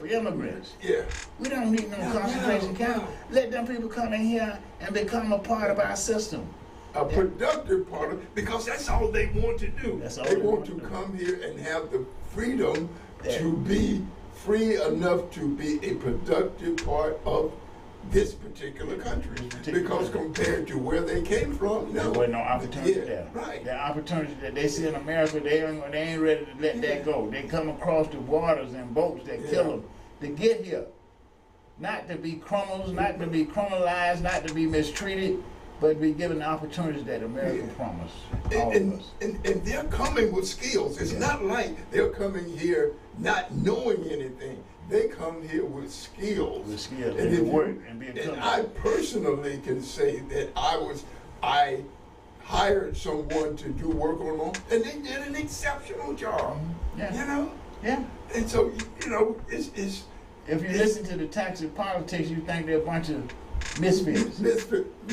immigrants. Yeah. We don't need no concentration camp. Let them people come in here and become a part of our system. A productive part of, because that's all they want to do. That's all they they want want to to come here and have the freedom Yeah. to be free enough to be a productive part of this particular country. Because compared to where they came from, no. There wasn't no opportunity there. Right. The opportunity that they see in America, they ain't ready to let that go. They come across the waters and boats that kill them to get here. Not to be criminals, not to be criminalized, not to be mistreated, but to be given the opportunities that America promised all of us. And they're coming with skills. It's not like they're coming here not knowing anything. They come here with skills. With skills, and and if work, you- and be a and company. I personally can say that I hired someone to do work on them, and they did an exceptional job. Yeah. You know? Yeah. And so, you know, it's If you listen to the toxic politics, you think they're a bunch of misfits.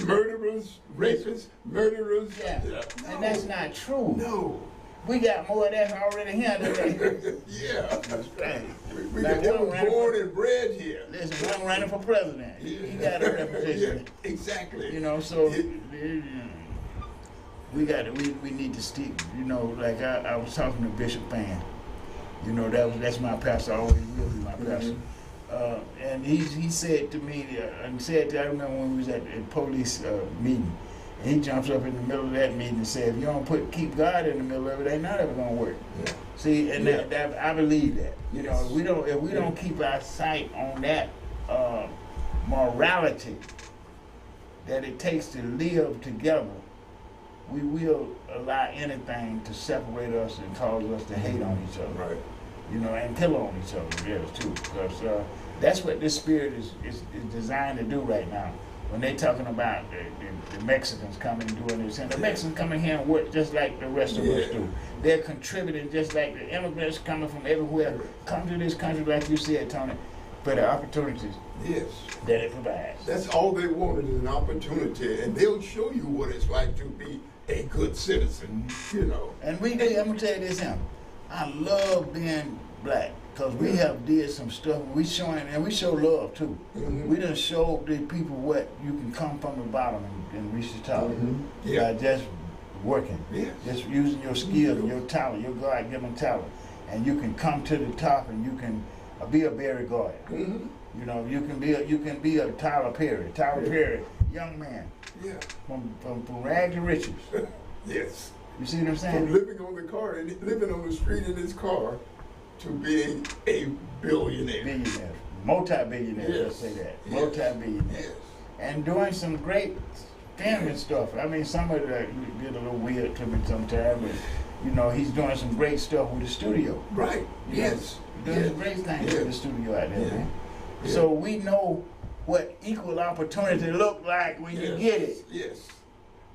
murderers, rapists, murderers. Yeah. No. And that's not true. No. We got more of that already here today. Yeah. That's right. We Like were one ran born for- and bred here. Listen, one running for president. He got a reputation. Yeah, exactly. You know, so It- we need to stick. You know, like I was talking to Bishop Fan. You know, that's my pastor. Always will be my pastor. And he said to me, I remember when we was at a police meeting, and he jumps up in the middle of that meeting and said, if you don't keep God in the middle of it, ain't none of it gonna work. Yeah. See, and that I believe that. You know, Yes. if we don't keep our sight on that morality that it takes to live together, we will allow anything to separate us and cause us to hate on each other. Right. You know, and kill on each other, yes, too. Because that's what this spirit is designed to do right now. When they're talking about the Mexicans coming and doing this, and the Mexicans coming here and work just like the rest of us do. They're contributing just like the immigrants coming from everywhere come to this country, like you said, Tony, for the opportunities Yes. that it provides. That's all they wanted is an opportunity, and they'll show you what it's like to be a good citizen. You know. And I'm gonna tell you this, I love being black because we have did some stuff. We show love too. Mhm. We done showed the people what you can come from the bottom and reach the top Yeah. by just working, Yes. just using your skill, your talent, your God-given talent, and you can come to the top and you can be a Barry Gordon. Mm-hmm. You know, you can be a Tyler Perry. Tyler Perry, young man, Yeah. from rags to riches. Yes. You see what I'm From saying? living on the car and living on the street in his car to being a billionaire. Billionaire, multi-billionaire. Let's say that, Yes. multi-billionaire, Yes. and doing some great filming stuff. I mean, some of that get a little weird to me sometimes, but you know, he's doing some great stuff with the studio. Right. You know, Yes. doing Yes. some great things Yeah. with the studio out there, Yeah. man. Yeah. So we know what equal opportunity look like when you Yes. get it. Yes.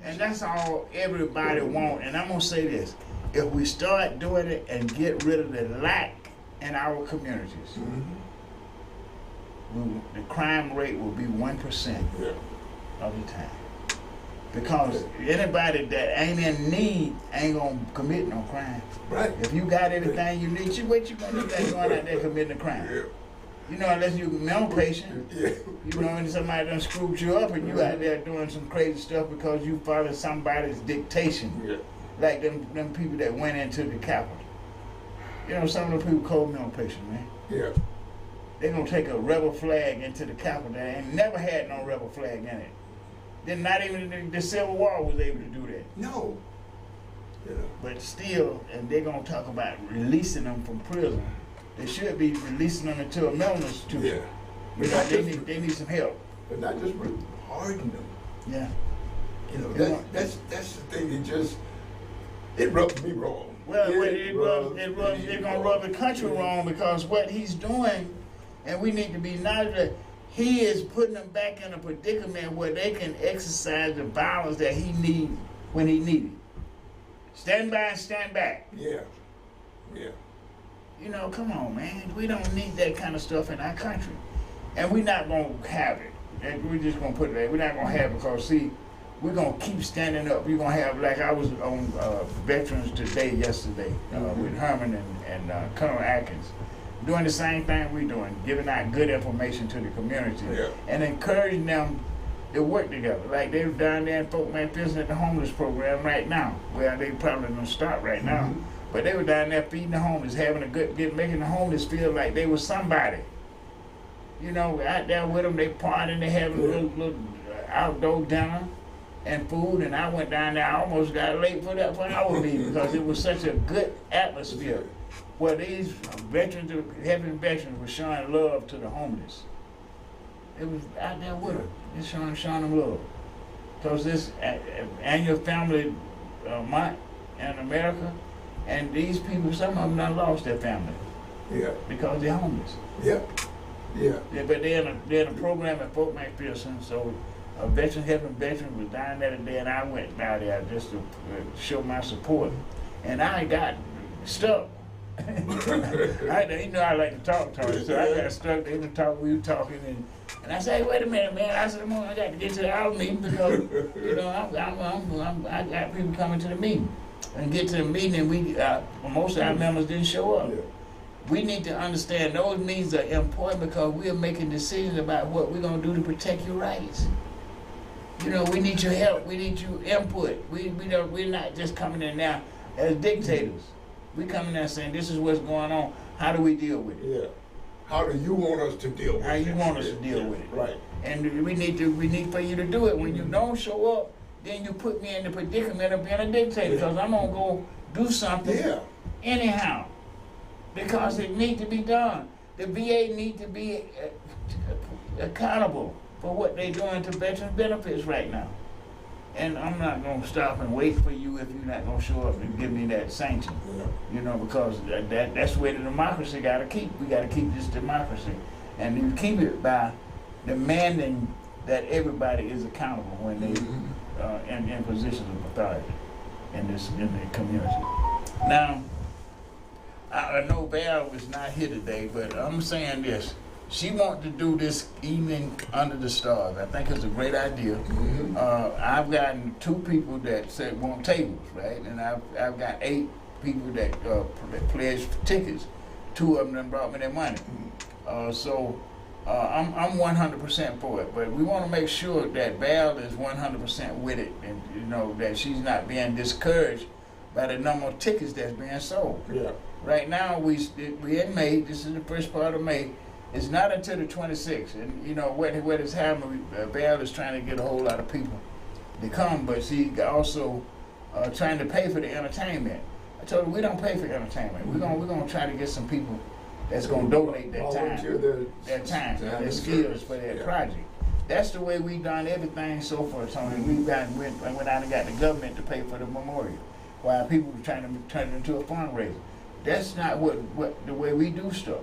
And that's all everybody want. And I'm gonna say this: if we start doing it and get rid of the lack in our communities, Mm-hmm. the crime rate will be 1% Yeah. of the time. Because anybody that ain't in need ain't gonna commit no crime. Right. If you got anything you need, what you gonna do that going out there committing a crime? Yeah. You know, unless you're a mental patient. Yeah. You know, and somebody done screwed you up and you out there doing some crazy stuff because you follow somebody's dictation. Yeah. Like them people that went into the Capitol. You know, some of the people cold mental patients, man. Yeah. They gonna take a rebel flag into the Capitol that ain't never had no rebel flag in it. Then not even the Civil War was able to do that. No. You know. But still, and they're gonna talk about releasing them from prison. They should be releasing them into a mental institution. Yeah. You know, they need some help. But not just pardon them. Yeah. You know, Yeah. that's the thing that just it rubs me wrong. Well, rubs they're me gonna rub the country wrong because what he's doing, and we need to be knowledgeable that he is putting them back in a predicament where they can exercise the violence that he needs when he needs it. Stand by and stand back. Yeah. Yeah. You know, come on, man. We don't need that kind of stuff in our country. And we're not gonna have it. and we're just gonna put it there. We're not gonna have it because see, we're gonna keep standing up. We're gonna have like I was on Veterans Today yesterday with Herman and Colonel Atkins, doing the same thing we're doing, giving out good information to the community and encouraging them to work together. Like they're down there in Fort McPherson at the homeless program right now. Well, they probably gonna start right now, but they were down there feeding the homeless, having a good, making the homeless feel like they was somebody. You know, out there with them, they partying, they having a little outdoor dinner and food, and I went down there. I almost got late for our meeting because it was such a good atmosphere where these veterans, having veterans, were showing love to the homeless. It was out there with them, just showing them love. Because this annual family month in America, and these people, some of them done lost their family. Yeah. Because they're homeless. Yeah. Yeah. But they're in a program at Fort McPherson, so a veteran helping veterans was down there today, and I went down there just to show my support. And I got stuck. You know I like to talk, so I got stuck. We were talking, and I said, hey, wait a minute, man. I said, I got to get to our meeting because, you know, I got people coming to the meeting. And get to the meeting, and most of our members didn't show up. We need to understand those meetings are important because we are making decisions about what we're going to do to protect your rights. You know, we need your help. We need your input. We're not just coming in now as dictators. We're coming in saying, this is what's going on. How do we deal with it? Yeah. How do you want us to deal with it? How you want us to deal with it. Right. And we need for you to do it. When you don't show up, then you put me in the predicament of being a dictator because I'm going to go do something anyhow. Because it needs to be done. The VA needs to be accountable for what they're doing to veteran benefits right now. And I'm not going to stop and wait for you if you're not going to show up and give me that sanction. You know, because that's where the democracy got to keep. We got to keep this democracy. And you keep it by demanding that everybody is accountable when they in positions of authority in the community. Now, I know Val was not here today, but I'm saying this. She wanted to do this evening under the stars. I think it's a great idea. I've gotten 2 people that said want tables, right? And I've got 8 people that pledged tickets. 2 of them done brought me their money. So I'm 100% for it. But we want to make sure that Val is 100% with it, and you know that she's not being discouraged by the number of tickets that's being sold. Yeah. Right now, we in May. This is the first part of May. It's not until the 26th, and you know what is happening. Val is trying to get a whole lot of people to come, but she also trying to pay for the entertainment. I told her we don't pay for entertainment. We're gonna try to get some people that's gonna donate their time, their skills for their project. That's the way we done everything so far, Tony. We went out and got the government to pay for the memorial, while people were trying to turn it into a fundraiser. That's not what the way we do stuff.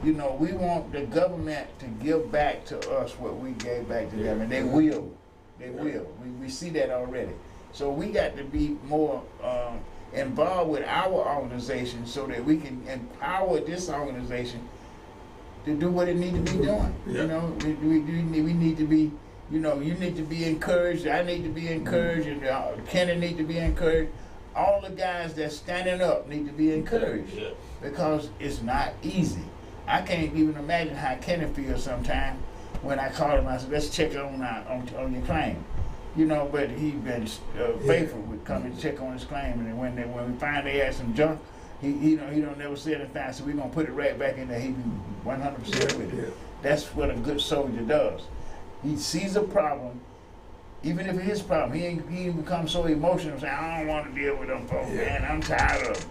You know, we want the government to give back to us what we gave back to them, and they will. They will. We see that already. So we got to be more involved with our organization so that we can empower this organization to do what it needs to be doing. You know, we need to be, you know, you need to be encouraged. I need to be encouraged, and Kenny need to be encouraged. All the guys that's standing up need to be encouraged because it's not easy. I can't even imagine how Kenny feels sometimes when I call him. I said, let's check on your claim. You know, but he's been faithful with coming to check on his claim. And when we find they had some junk, he don't never say anything. So we're going to put it right back in there. He be 100% with it. That's what a good soldier does. He sees a problem. Even if it's his problem, he becomes so emotional, saying, I don't want to deal with them folks, man. I'm tired of them.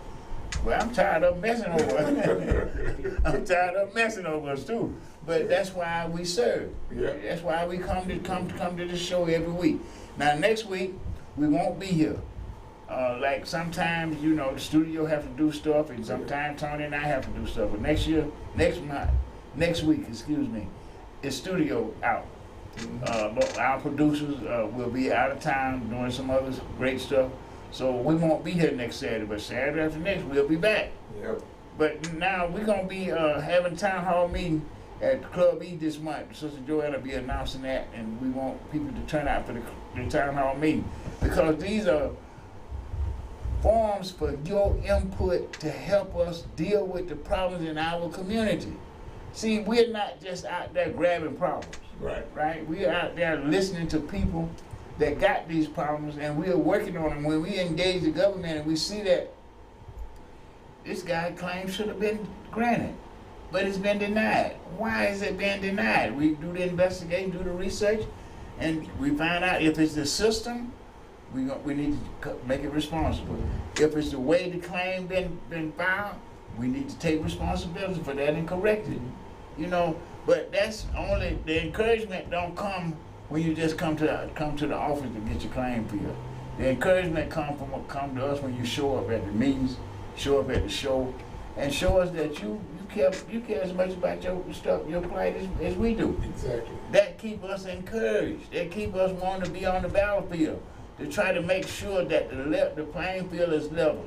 Well, I'm tired of messing over us. I'm tired of messing over us too. But that's why we serve. That's why we come to the show every week. Now next week we won't be here. Like sometimes, you know, the studio have to do stuff, and sometimes Tony and I have to do stuff. But next week, is studio out. Our producers will be out of town doing some other great stuff. So we won't be here next Saturday, but Saturday after next, we'll be back. But now we're going to be having town hall meeting at Club E this month. Sister Joanna will be announcing that, and we want people to turn out for the town hall meeting, because these are forums for your input to help us deal with the problems in our community. See, we're not just out there grabbing problems. Right? We're out there listening to people that got these problems, and we are working on them. When we engage the government and we see that this guy claims should have been granted, but it's been denied. Why is it being denied? We do the investigation, do the research, and we find out if it's the system, we need to make it responsible. If it's the way the claim been filed, we need to take responsibility for that and correct it. You know, but that's only, the encouragement don't come when you just come to the office to get your claim filled. The encouragement come to us when you show up at the meetings, show up at the show, and show us that you care as much about your stuff, your plight as we do. Exactly. That keep us encouraged. That keep us wanting to be on the battlefield, to try to make sure that the playing field is level.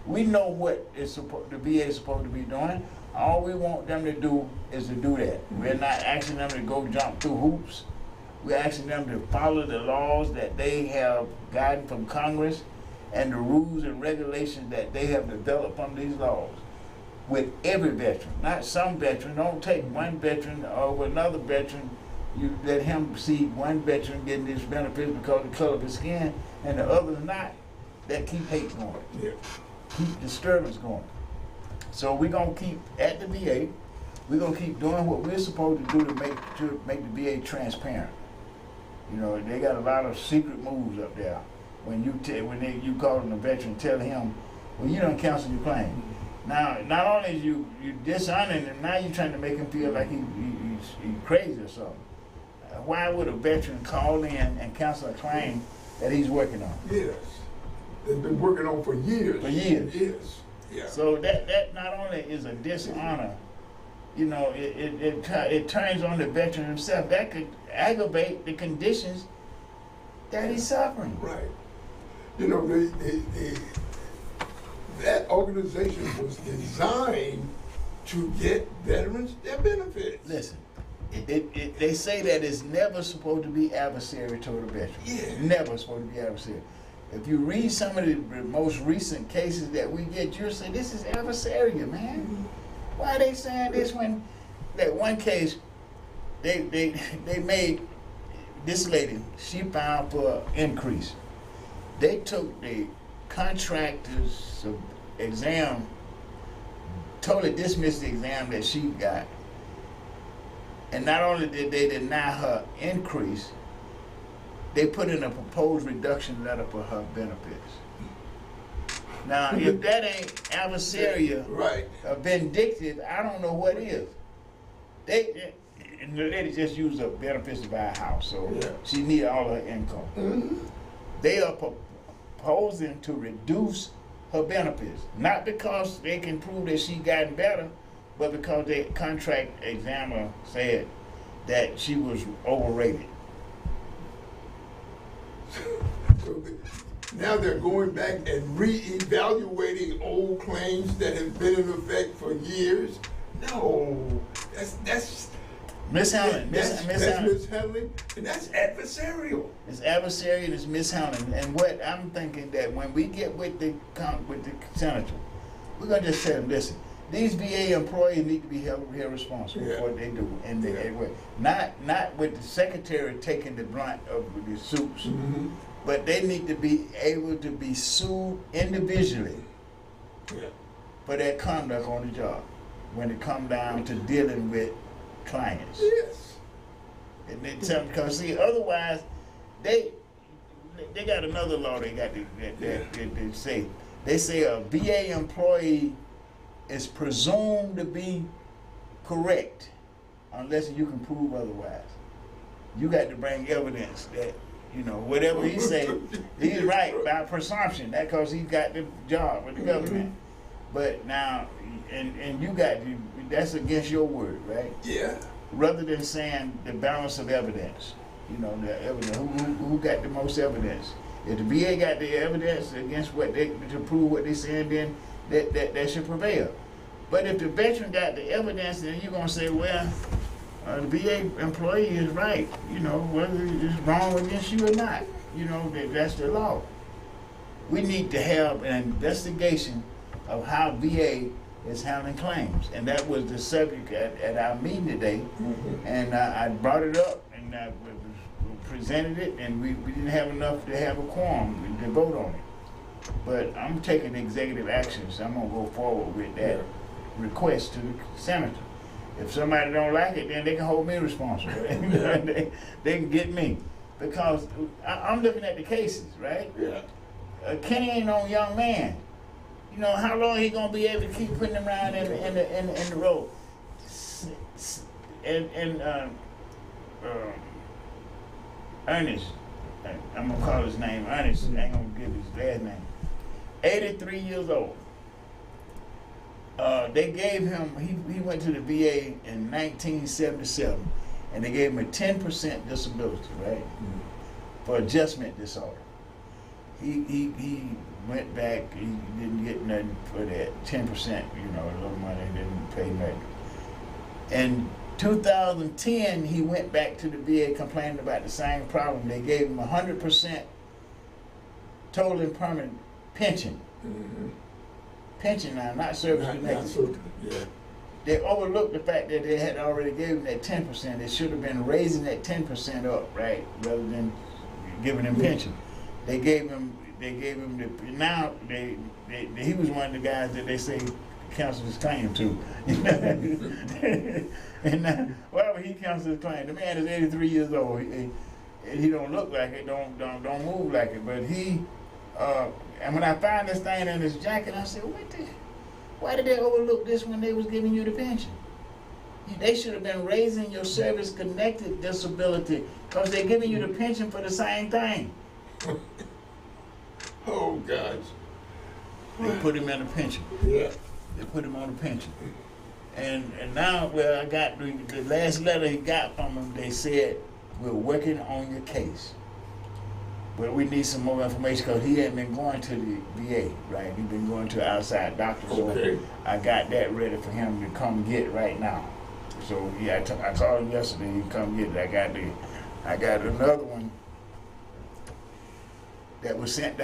We know what the VA is supposed to be doing. All we want them to do is to do that. We're not asking them to go jump through hoops. We're asking them to follow the laws that they have gotten from Congress and the rules and regulations that they have developed from these laws. With every veteran, not some veteran. Don't take one veteran over another veteran. You let him see one veteran getting these benefits because of the color of his skin and the others not. That keep hate going. Yeah. Keep disturbance going. So we're gonna keep at the VA. We're gonna keep doing what we're supposed to do to make the VA transparent. You know, they got a lot of secret moves up there. When you call a veteran, tell him, well, you don't cancel your claim. Now, not only is you dishonoring him, now you're trying to make him feel like he's crazy or something. Why would a veteran call in and cancel a claim that he's working on? Yes. They've been working on for years. For years. Yes. Yeah. So that not only is a dishonor, you know, it turns on the veteran himself. That could aggravate the conditions that he's suffering. Right. You know, that organization was designed to get veterans their benefits. Listen, they say that it's never supposed to be adversarial toward the veteran. Yeah. Never supposed to be adversarial. If you read some of the most recent cases that we get, you'll say this is adversarial, man. Why are they saying this when that one case they made this lady, she filed for increase. They took the contractor's exam, totally dismissed the exam that she got. And not only did they deny her increase, they put in a proposed reduction letter for her benefits. Now, if that ain't adversarial, right, vindictive, I don't know what is. And the lady just used her benefits to buy a house, so yeah, she needed all her income. Mm-hmm. They are proposing to reduce her benefits, not because they can prove that she gotten better, but because the contract examiner said that she was overrated. So now they're going back and re-evaluating old claims that have been in effect for years. No, that's mishandling. That's mishandling, and that's adversarial. It's adversarial. It's mishandling. And what I'm thinking that when we get with the senator, we're gonna just tell them, listen, these VA employees need to be held responsible for what they do, and not with the secretary taking the brunt of the suits, mm-hmm, but they need to be able to be sued individually for their conduct on the job when it comes down to dealing with clients. Yes. And they tell, because see, otherwise they got another law they got they say a VA employee is presumed to be correct unless you can prove otherwise. You got to bring evidence that, you know, whatever he say, he's right by presumption. That because he got the job with the government. But now, and you got to, that's against your word, right? Yeah. Rather than saying the balance of evidence, you know, the evidence, who got the most evidence? If the VA got the evidence against what they, to prove what they saying, then that should prevail. But if the veteran got the evidence, then you're gonna say, well, The VA employee is right, you know, whether it's wrong against you or not. You know, that's the law. We need to have an investigation of how VA is handling claims. And that was the subject at our meeting today. And I brought it up and I presented it, and we didn't have enough to have a quorum to vote on it. But I'm taking executive action, so I'm gonna go forward with that request to the senator. If somebody don't like it, then they can hold me responsible. they can get me. Because I'm looking at the cases, right? Yeah. Kenny ain't no young man. You know, how long he gonna be able to keep putting him around in the road? And Ernest, I'm gonna call his name Ernest, I ain't gonna give his last name. 83 years old. They gave him, he went to the VA in 1977, and they gave him a 10% disability, right? For adjustment disorder. He went back, he didn't get nothing for that 10%, you know, a little money, didn't pay nothing. In 2010, he went back to the VA complaining about the same problem. They gave him 100% total and permanent pension. Pension now, not service connected. Yeah. They overlooked the fact that they had already given him that 10%. They should have been raising that 10% up, right, rather than giving him pension. They gave him the, now he was one of the guys that they say canceled his claim to. And now, whatever he canceled his claim, the man is 83 years old. He don't look like it, don't move like it, but he. And when I found this thing in his jacket, I said, why did they overlook this when they was giving you the pension? They should have been raising your service-connected disability because they're giving you the pension for the same thing. Oh, gosh. They put him in a pension. Yeah. They put him on a pension. And now, well, I got the last letter he got from him, they said, we're working on your case. But we need some more information because he hadn't been going to the VA, right? He's been going to outside doctors. Okay. So I got that ready for him to come get right now. So yeah, I called him yesterday. He come get it. I got another one that was sent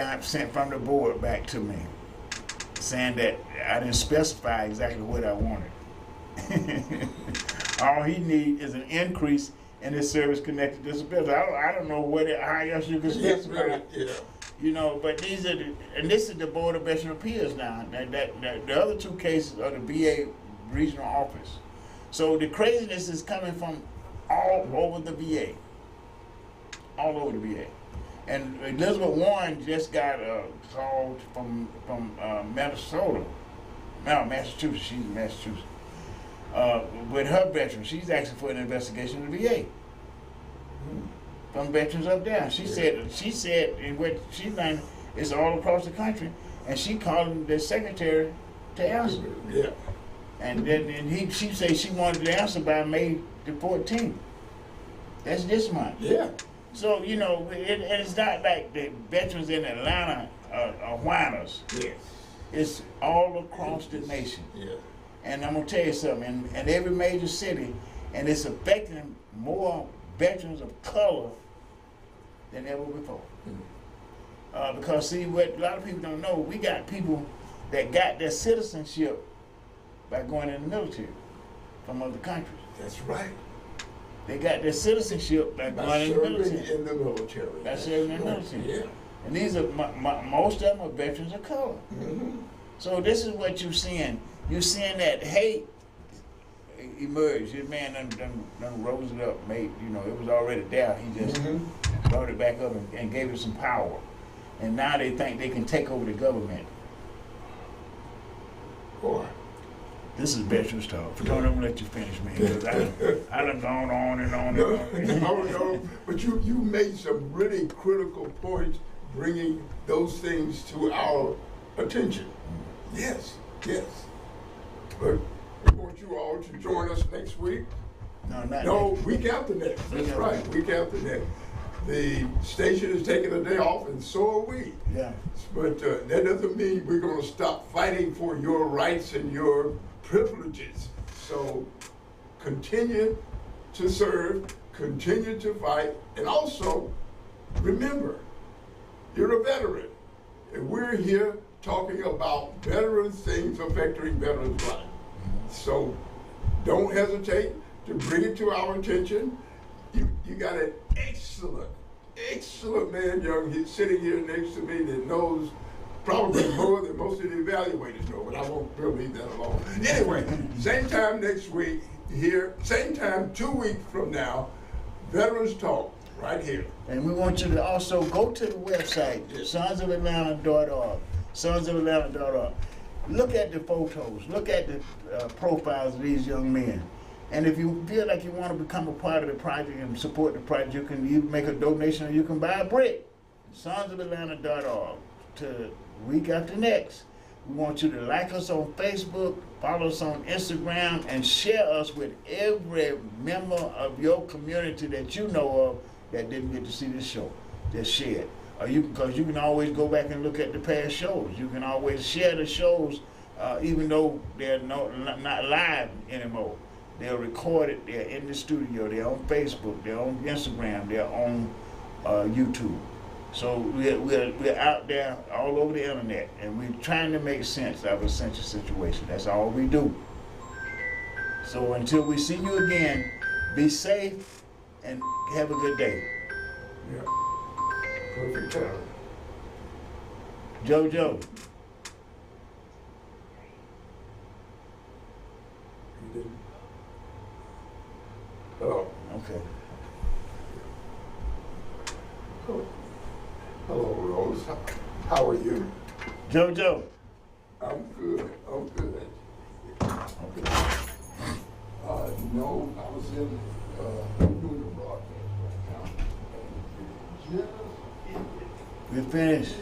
from the board back to me, saying that I didn't specify exactly what I wanted. All he needs is an increase in his service-connected disability. I don't know how else you can specify. Yeah. You know, but these are and this is the Board of Veteran Appeals now. The other two cases are the VA regional office. So the craziness is coming from all over the VA. All over the VA. And Elizabeth Warren just got called from Minnesota. No, Massachusetts. She's in Massachusetts. With her veterans, she's asking for an investigation of the VA from veterans up there. She said in what she's done is all across the country, and she called the secretary to answer. Yeah. And then she said she wanted the answer by May the 14th. That's this month. Yeah. So you know, it's not like the veterans in Atlanta are whiners. Yes. It's all across the nation. Yeah. And I'm gonna tell you something, in every major city, and it's affecting more veterans of color than ever before. Because see, what a lot of people don't know, we got people that got their citizenship by going in the military from other countries. That's right. They got their citizenship by going in the military. In the military. By serving in the military. Yeah. And these are most of them are veterans of color. So this is what you're seeing. You're seeing that hate emerge. This man done rose it up, made, you know, it was already there. He just brought it back up and gave it some power. And now they think they can take over the government. Boy. This is veterans talk. Don't ever let you finish, man. Because I done gone on and on and on. No, but you made some really critical points, bringing those things to our attention. Yes, yes. But we want you all to join us next week. No, week after next. That's right, week after next. The station is taking a day off, and so are we. Yeah. But that doesn't mean we're going to stop fighting for your rights and your privileges. So continue to serve, continue to fight, and also remember, you're a veteran. And we're here talking about veteran things affecting veterans' lives. So don't hesitate to bring it to our attention. You got an excellent man, Young, he's sitting here next to me that knows probably more than most of the evaluators know, but I won't leave that alone. Anyway, same time next week here, same time 2 weeks from now, Veterans Talk, right here. And we want you to also go to the website, sonsofatlanta.org, sonsofatlanta.org. Look at the photos, look at the profiles of these young men. And if you feel like you want to become a part of the project and support the project, you make a donation or you can buy a brick. sonsofatlanta.org. To week after next. We want you to like us on Facebook, follow us on Instagram, and share us with every member of your community that you know of that didn't get to see this show. Just share it. Because you can always go back and look at the past shows. You can always share the shows, even though they're not live anymore. They're recorded, they're in the studio, they're on Facebook, they're on Instagram, they're on YouTube. So we're out there all over the internet, and we're trying to make sense of a essential situation. That's all we do. So until we see you again, be safe and have a good day. Yeah. Perfect time. JoJo. You didn't? Oh. Okay. Oh. Hello, Rose. How are you? JoJo. I'm good. Okay. No, I was in doing the broadcast right now. We finished.